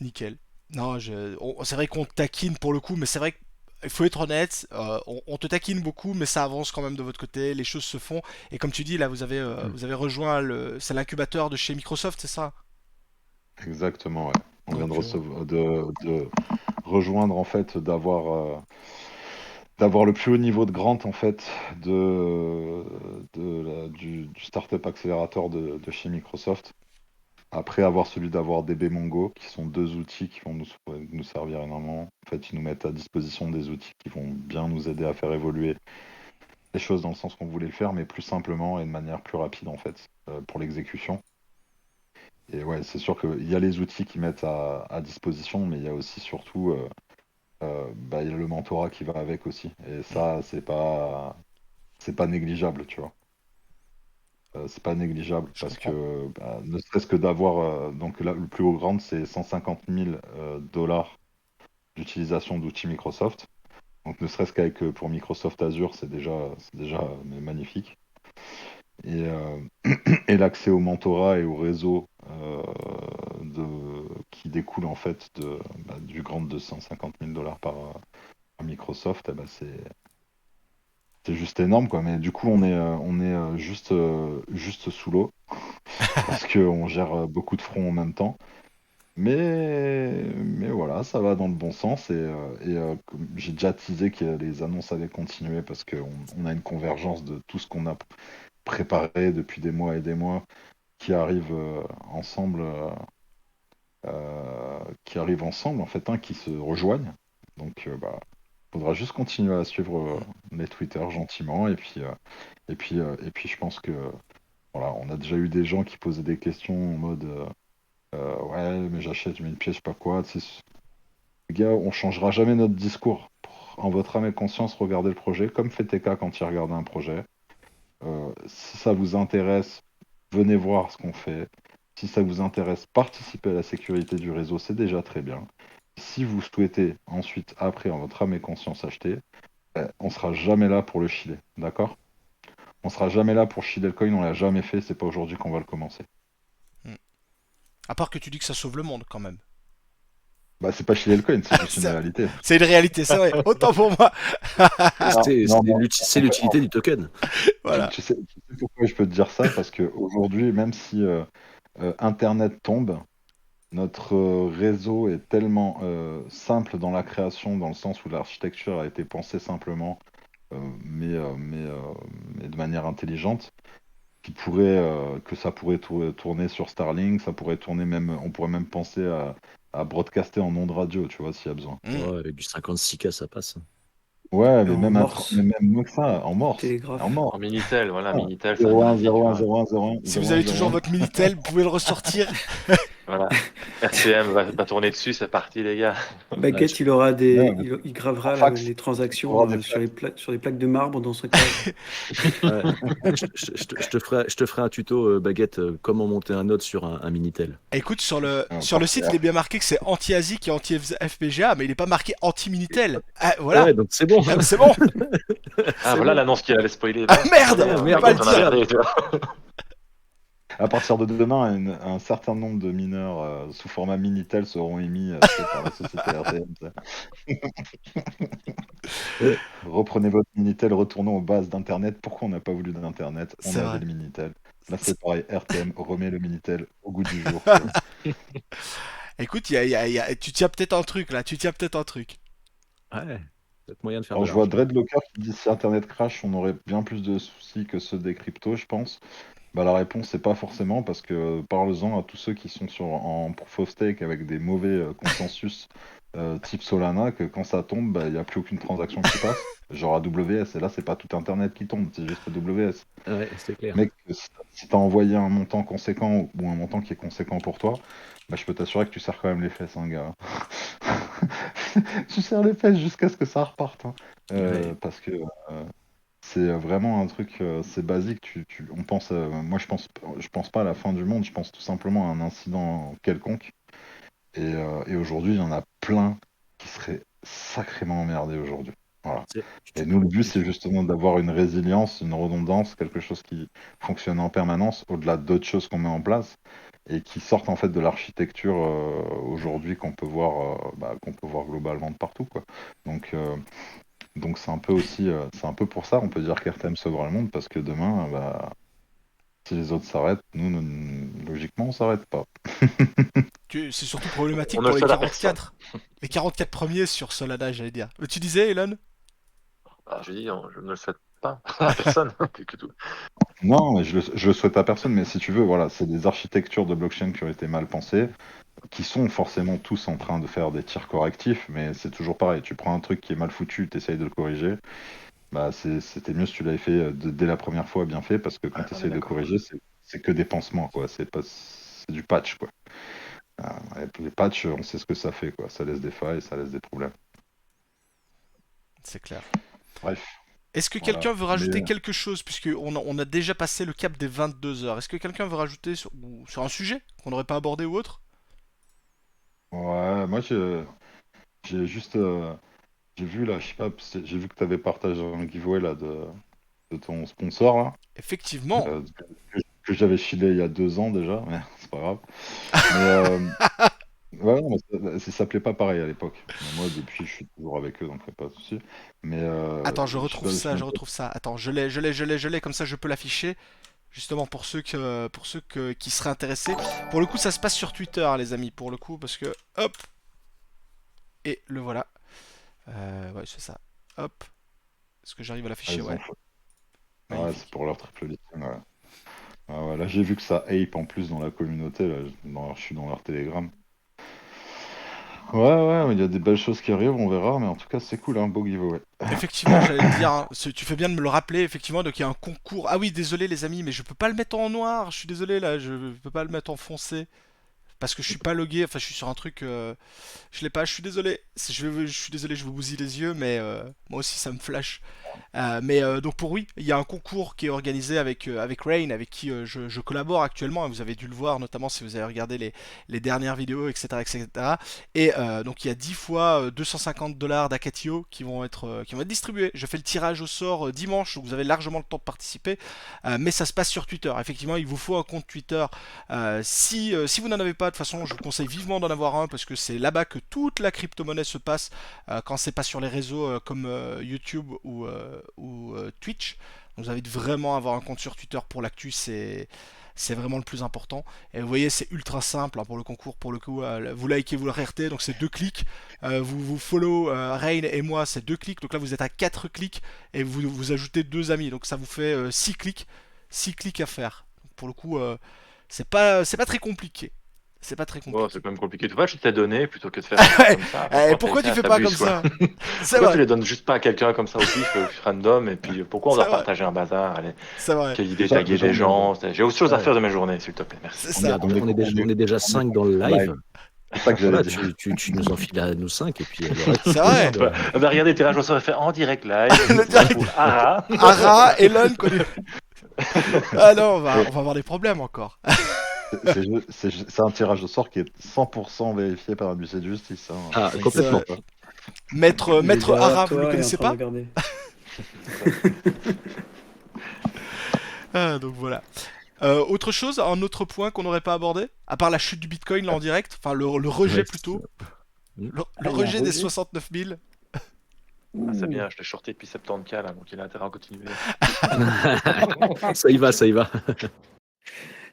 Nickel. Non, c'est vrai qu'on taquine pour le coup, mais c'est vrai que il faut être honnête, on te taquine beaucoup, mais ça avance quand même de votre côté, les choses se font. Et comme tu dis, là, vous avez rejoint c'est l'incubateur de chez Microsoft, c'est ça? Exactement, ouais. On vient de Donc, recevoir, de rejoindre en fait, d'avoir le plus haut niveau de grant en fait du Startup Accelerator de chez Microsoft. Après avoir celui d'avoir DB Mongo, qui sont deux outils qui vont nous servir énormément. En fait, ils nous mettent à disposition des outils qui vont bien nous aider à faire évoluer les choses dans le sens qu'on voulait le faire, mais plus simplement et de manière plus rapide en fait, pour l'exécution. Et ouais, c'est sûr qu'il y a les outils qui mettent à disposition, mais il y a aussi surtout il y a le mentorat qui va avec aussi. Et ça, c'est pas négligeable, tu vois. C'est pas négligeable je parce comprends. que ne serait-ce que d'avoir donc là, le plus haut grant, c'est 150 000 dollars d'utilisation d'outils Microsoft. Donc ne serait-ce qu'avec pour Microsoft Azure, c'est déjà mais magnifique. Et, et l'accès au mentorat et au réseau qui découle en fait du grant de 150 000 dollars par Microsoft, c'est juste énorme quoi. Mais du coup, on est juste sous l'eau parce qu'on gère beaucoup de fronts en même temps. Mais voilà, ça va dans le bon sens comme j'ai déjà teasé que les annonces allaient continuer parce qu'on a une convergence de tout ce qu'on a préparé depuis des mois et des mois qui arrive ensemble, en fait, hein, qui se rejoignent. Donc, faudra juste continuer à suivre les Twitter gentiment et puis je pense que voilà, on a déjà eu des gens qui posaient des questions en mode ouais, mais j'achète, je mets une pièce, je sais pas quoi. Tu sais, les gars, on changera jamais notre discours. En votre âme et conscience, regardez le projet, comme fait TK quand il regarde un projet. Si ça vous intéresse, venez voir ce qu'on fait. Si ça vous intéresse, participez à la sécurité du réseau, c'est déjà très bien. Si vous souhaitez ensuite, après, en votre âme et conscience, acheter, on sera jamais là pour le chiller, d'accord? On sera jamais là pour chiller le coin, on l'a jamais fait, c'est pas aujourd'hui qu'on va le commencer. Hmm. À part que tu dis que ça sauve le monde quand même. Bah, c'est pas chiller le coin, c'est juste une C'est réalité. c'est une réalité, c'est vrai. Autant pour moi. Non, non, non, C'est l'utilité du token. Voilà. Tu sais pourquoi je peux te dire ça? Parce qu'aujourd'hui, même si Internet tombe, notre réseau est tellement simple dans la création, dans le sens où l'architecture a été pensée simplement, mais de manière intelligente, que ça pourrait tourner sur Starlink, ça pourrait tourner même, on pourrait même penser à broadcaster en ondes radio, tu vois, s'il y a besoin. Hmm. Ouais, avec du 56K, ça passe. Ouais, mais En mais morse, même mieux que ça, en morse. En télégraphe. En morse. Minitel, voilà, Ah, Minitel, ça va être 01 magnifique, tu 01 vois. 01 01 Si vous 01 avez toujours 01. votre Minitel, vous pouvez le ressortir. Voilà. RTM va tourner dessus, c'est parti, les gars. Ouais, Baguette, il aura Ouais, il en gravera fax, les tu auras transactions des sur les plaques de marbre dans son cave. ouais. Je te ferai un tuto, Baguette, comment monter un node sur un Minitel. Écoute, sur le parfait. site, il est bien marqué que c'est anti-ASIC et anti-FPGA, mais il n'est pas marqué anti-Minitel. Ah, voilà. Ouais, donc c'est bon. Ah, bah, c'est bon. Ah, C'est voilà bon. l'annonce qui avait spoilé. Ah, Mince, merde. désolé, Ah, Faut merde, pas le Baguette, on a dire. regardé, tu vois. À partir de demain, un certain nombre de mineurs sous format Minitel seront émis par la société RTM. Reprenez votre Minitel, retournons aux bases d'Internet. Pourquoi on n'a pas voulu d'Internet? On C'est avait vrai. le Minitel. Là, c'est pareil. RTM remet le Minitel au goût du jour. Tu vois. Écoute, tu tiens peut-être un truc là. Tu tiens peut-être un truc. Ouais, peut-être moyen de faire Alors, de je vois l'argent. Dreadlocker qui dit si Internet crash, on aurait bien plus de soucis que ceux des cryptos, je pense. Bah, la réponse, c'est pas forcément parce que parle-en à tous ceux qui sont en proof of stake avec des mauvais consensus type Solana, que quand ça tombe, bah, il n'y a plus aucune transaction qui passe. Genre AWS, et là, c'est pas tout Internet qui tombe, c'est juste AWS. Ouais, c'est clair. Mec, si t'as envoyé un montant conséquent ou un montant qui est conséquent pour toi, bah, je peux t'assurer que tu serres quand même les fesses, hein, gars. Tu serres les fesses jusqu'à ce que ça reparte, hein. Ouais. Parce que c'est vraiment un truc, c'est basique. On pense, moi, je pense pas à la fin du monde. Je pense tout simplement à un incident quelconque. Et aujourd'hui, il y en a plein qui seraient sacrément emmerdés aujourd'hui. Voilà. Et nous, le but, c'est justement d'avoir une résilience, une redondance, quelque chose qui fonctionne en permanence, au-delà d'autres choses qu'on met en place. et qui sortent en fait de l'architecture aujourd'hui qu'on peut voir globalement de partout, quoi. Donc c'est un peu aussi, c'est un peu pour ça, on peut dire qu'RTM sauvera le monde, parce que demain, si les autres s'arrêtent, logiquement, on s'arrête pas. C'est surtout problématique On ne pour le les souhaite à personne. 44. Les 44 premiers sur Solana, j'allais dire. Mais tu disais, Elon? Ah, je dis, je ne le souhaite pas à personne. Que tout. Non, mais je le souhaite à personne, mais si tu veux, voilà, c'est des architectures de blockchain qui ont été mal pensées, qui sont forcément tous en train de faire des tirs correctifs, mais c'est toujours pareil. Tu prends un truc qui est mal foutu, tu essayes de le corriger. Bah, c'était mieux si tu l'avais fait dès la première fois bien fait, parce que quand Ouais, tu on est essayes de d'accord. corriger, c'est que des pansements, quoi. C'est du patch, quoi. Les patchs, on sait ce que ça fait, quoi. Ça laisse des failles, ça laisse des problèmes. C'est clair. Bref, Est-ce que voilà. quelqu'un veut Mais rajouter quelque chose, puisque on a déjà passé le cap des 22 heures. Est-ce que quelqu'un veut rajouter sur un sujet qu'on n'aurait pas abordé ou autre? ouais, moi j'ai juste j'ai vu là, je sais pas, j'ai vu que tu avais partagé un giveaway là de ton sponsor là, Effectivement. euh, que j'avais filé il y a 2 ans déjà, mais c'est pas grave. Mais ouais, non, mais ça s'appelait pas pareil à l'époque. Mais moi depuis je suis toujours avec eux donc y a pas de souci. Mais Attends, je sais pas, je sais je même pas. retrouve ça. Attends, je l'ai, comme ça je peux l'afficher. Justement pour ceux qui seraient intéressés. Pour le coup, ça se passe sur Twitter, hein, les amis, pour le coup, parce que hop, et le voilà. Ouais, c'est ça. Hop. Est-ce que j'arrive à Ah, l'afficher? ils ont Ouais. fait- ouais, c'est Magnifique. pour leur triple listing, ouais. Ah ouais, là j'ai vu que ça ape en plus dans la communauté, là, je suis dans leur Telegram. Ouais, ouais, il y a des belles choses qui arrivent, on verra, mais en tout cas, c'est cool, un beau giveaway. Effectivement, j'allais le dire, hein, tu fais bien de me le rappeler, effectivement, donc il y a un concours. Ah oui, désolé les amis, mais je peux pas le mettre en noir, je suis désolé là, je peux pas le mettre en foncé. Parce que je suis pas logué, enfin je suis sur un truc, je l'ai pas, je suis désolé. Je suis désolé, je vous bousille les yeux, mais moi aussi ça me flash. Donc pour oui, il y a un concours qui est organisé avec Rain, avec qui je collabore actuellement. Vous avez dû le voir, notamment si vous avez regardé les dernières vidéos, etc. etc. Et donc il y a 10 fois $250 d'Akatio qui vont être distribués. Je fais le tirage au sort dimanche, donc vous avez largement le temps de participer. Mais ça se passe sur Twitter. Effectivement, il vous faut un compte Twitter. Si vous n'en avez pas, de toute façon, je vous conseille vivement d'en avoir un parce que c'est là-bas que toute la crypto-monnaie se passe quand c'est pas sur les réseaux comme YouTube ou Twitch. Donc, vous invite vraiment à avoir un compte sur Twitter pour l'actu, c'est vraiment le plus important. Et vous voyez, c'est ultra simple hein, pour le concours. Pour le coup, vous likez, vous le RT, donc c'est 2 clics. Vous follow Rain et moi, c'est 2 clics. Donc là, vous êtes à 4 clics et vous ajoutez 2 amis. Donc ça vous fait 6 clics. 6 clics à faire. Donc, pour le coup, c'est pas très compliqué. C'est pas très Bon, c'est compliqué. quand même compliqué. Tu vois, je t'ai donné plutôt que de faire un truc comme ça. Pourquoi tu fais pas comme T'abuses, quoi. ça? C'est Pourquoi tu vrai, les donnes juste pas à quelqu'un comme ça au pif, random, et puis pourquoi on c'est doit vrai, partager un bazar, aller c'est vrai. taguer Déjà, des gens. J'ai autre chose à ouais, faire de mes journées, s'il te plaît, merci. C'est On est, ça. on est déjà on est 5 dans le en live. live. C'est ça que j'allais Voilà, dire. tu nous enfiles à nous 5 et puis le reste, C'est tu vrai. regardes. Regardez, tirage au sort est fait en direct live. Le Voilà direct. pour Ara. Ara, Elon, connu. Ah non, Et on va avoir des problèmes encore. c'est un tirage au sort qui est 100% vérifié par un huissier de justice, hein. Ah, Ça, C'est complètement. vrai. Maître, Il est Maître derrière Ara, vous le toi et en connaissez train de pas? regarder. Ah, donc voilà. Autre chose, un autre point qu'on n'aurait pas abordé, à part la chute du Bitcoin là en direct, enfin le rejet Ouais, plutôt, Mm. le Il y a un rejet des rejet. 69 000. Ah, c'est Ouh. bien, je l'ai shorté depuis 70K là, donc il a intérêt à continuer. Ça y va, ça y va.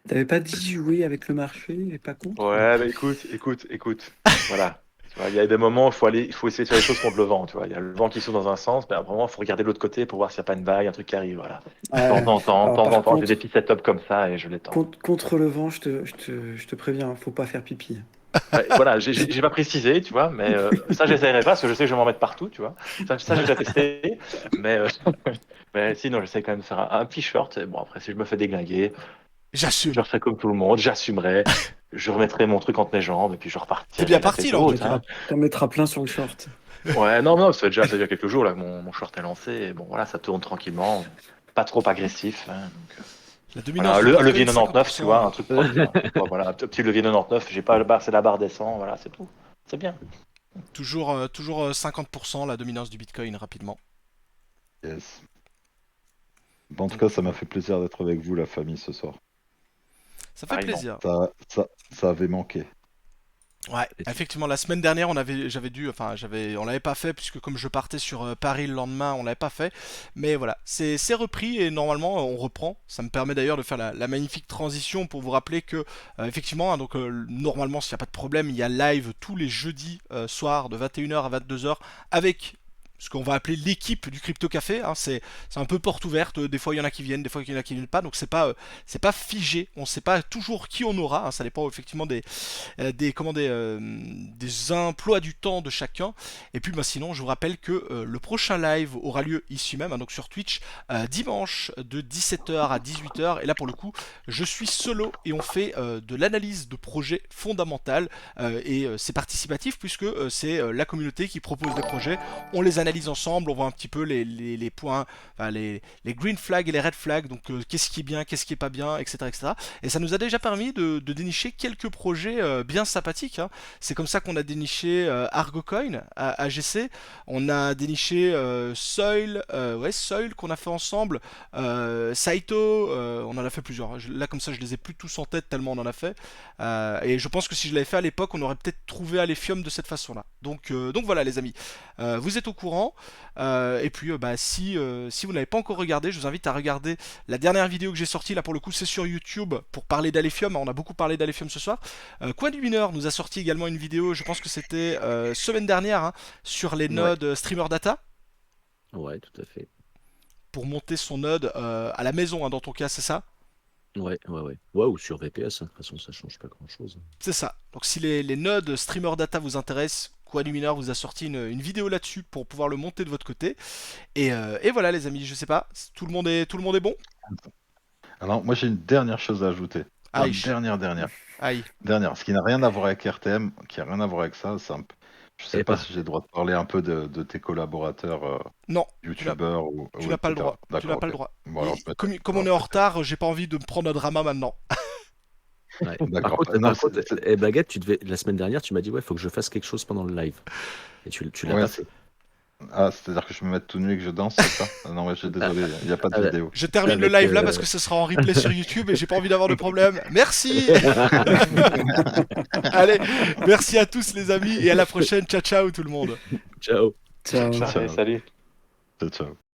T'avais pas dit jouer avec le marché et pas contre? Ouais, bah écoute. Voilà. Tu vois, il y a des moments où il faut essayer de faire les choses contre le vent, tu vois. Il y a le vent qui souffle dans un sens, mais à un moment, il faut regarder de l'autre côté pour voir s'il n'y a pas une vague, un truc qui arrive, voilà. De Alors temps en par temps, j'ai des contre, petits setups comme ça et je les tente. contre le vent, je te préviens, faut pas faire pipi. Ouais, voilà, j'ai pas précisé, tu vois, mais ça, j'essaierai pas parce que je sais que je vais m'en mettre partout, tu vois. Ça j'ai déjà testé, mais, mais sinon, j'essaie quand même de faire un petit short. Et bon, après, si je me fais déglinguer, je J'assume. referai comme tout le monde, j'assumerai, je remettrai mon truc entre mes jambes et puis je T'es bien repartirai la parti tête là en tout haute, cas. hein. T'en mettras plein sur le short. Ouais, non, ça fait déjà quelques jours là que mon short est lancé. Et bon, voilà, ça tourne tranquillement, pas trop agressif, hein, donc, La voilà, dominance du un levier Bitcoin 99, tu vois, 50%. un truc propre. Bon, voilà, un petit levier 99, j'ai pas le bar, c'est la barre descend, voilà, c'est tout. C'est bien. Toujours 50% la dominance du Bitcoin rapidement. yes. Bon, en tout Donc cas, ça m'a fait plaisir d'être avec vous, la famille, ce soir. Ça fait Pareillement. plaisir. Ça avait manqué. Ouais, Et tu- effectivement, la semaine dernière, on l'avait pas fait puisque comme je partais sur Paris le lendemain, on l'avait pas fait. Mais voilà, c'est repris et normalement on reprend. Ça me permet d'ailleurs de faire la magnifique transition pour vous rappeler que effectivement, hein, donc normalement s'il n'y a pas de problème, il y a live tous les jeudis soirs de 21h à 22h avec ce qu'on va appeler l'équipe du Crypto Café, hein. C'est un peu porte ouverte, des fois il y en a qui viennent, des fois il y en a qui viennent pas, donc c'est pas figé, on sait pas toujours qui on aura, hein. Ça dépend effectivement des emplois du temps de chacun. Et puis bah, sinon, je vous rappelle que le prochain live aura lieu ici même, hein, donc sur Twitch, dimanche de 17h à 18h. Et là, pour le coup, je suis solo et on fait de l'analyse de projets fondamentaux. C'est participatif puisque c'est la communauté qui propose des projets. On les analyse ensemble, on voit un petit peu les points, enfin, les green flags et les red flags. Donc, qu'est-ce qui est bien, qu'est-ce qui est pas bien, etc., etc. Et ça nous a déjà permis de dénicher quelques projets bien sympathiques, hein. C'est comme ça qu'on a déniché Argocoin à AGC. On a déniché Soil qu'on a fait ensemble. Saito, on en a fait plusieurs. Là, comme ça, je les ai plus tous en tête tellement on en a fait. Et je pense que si je l'avais fait à l'époque, on aurait peut-être trouvé Alephium de cette façon-là. Donc voilà, les amis. Vous êtes au courant. Et puis, si vous n'avez pas encore regardé, je vous invite à regarder la dernière vidéo que j'ai sortie. Là, pour le coup, c'est sur YouTube pour parler d'Alephium. On a beaucoup parlé d'Alephium ce soir. Coin du Mineur nous a sorti également une vidéo, je pense que c'était semaine dernière, hein, sur les Ouais. nodes Streamer Data, Ouais, tout à fait. pour monter son node à la maison, hein, dans ton cas, c'est ça? Ouais, ouais, ouais. Ouais, ou sur VPS, hein. De toute façon, ça change pas grand-chose. C'est ça. Donc si les nodes Streamer Data vous intéressent, Coin du Mineur vous a sorti une vidéo là-dessus pour pouvoir le monter de votre côté. Et voilà les amis, je sais pas, tout le monde est bon? Alors, moi, j'ai une dernière chose à ajouter. Enfin, Aïe, dernière. aïe. Ce qui n'a rien à voir avec RTM, qui a rien à voir avec ça. Je sais Et pas pas. si j'ai le droit de parler un peu de tes collaborateurs, Non, tu n'as youtubeurs tu ou n'as pas le etc. droit. Tu n'as D'accord, pas le ok. droit. Bon, alors, Et peut-être. comme on est en retard, j'ai pas envie de me prendre un drama maintenant. Ouais. D'accord. Par Non, contre, Baguette, la semaine dernière, tu m'as dit, ouais, faut que je fasse quelque chose pendant le live. Et tu l'as Ouais, pas fait. c'est-à-dire que je me mette tout nu et que je danse, c'est ça? Ah non, ouais, je suis désolé, il n'y a pas de Ah, vidéo. Je termine le Avec, live là parce que ce sera en replay sur YouTube et j'ai pas envie d'avoir de problème. Merci. Allez, merci à tous les amis et à la prochaine. Ciao ciao tout le monde. Ciao. Ciao. Allez, salut. Ciao, ciao.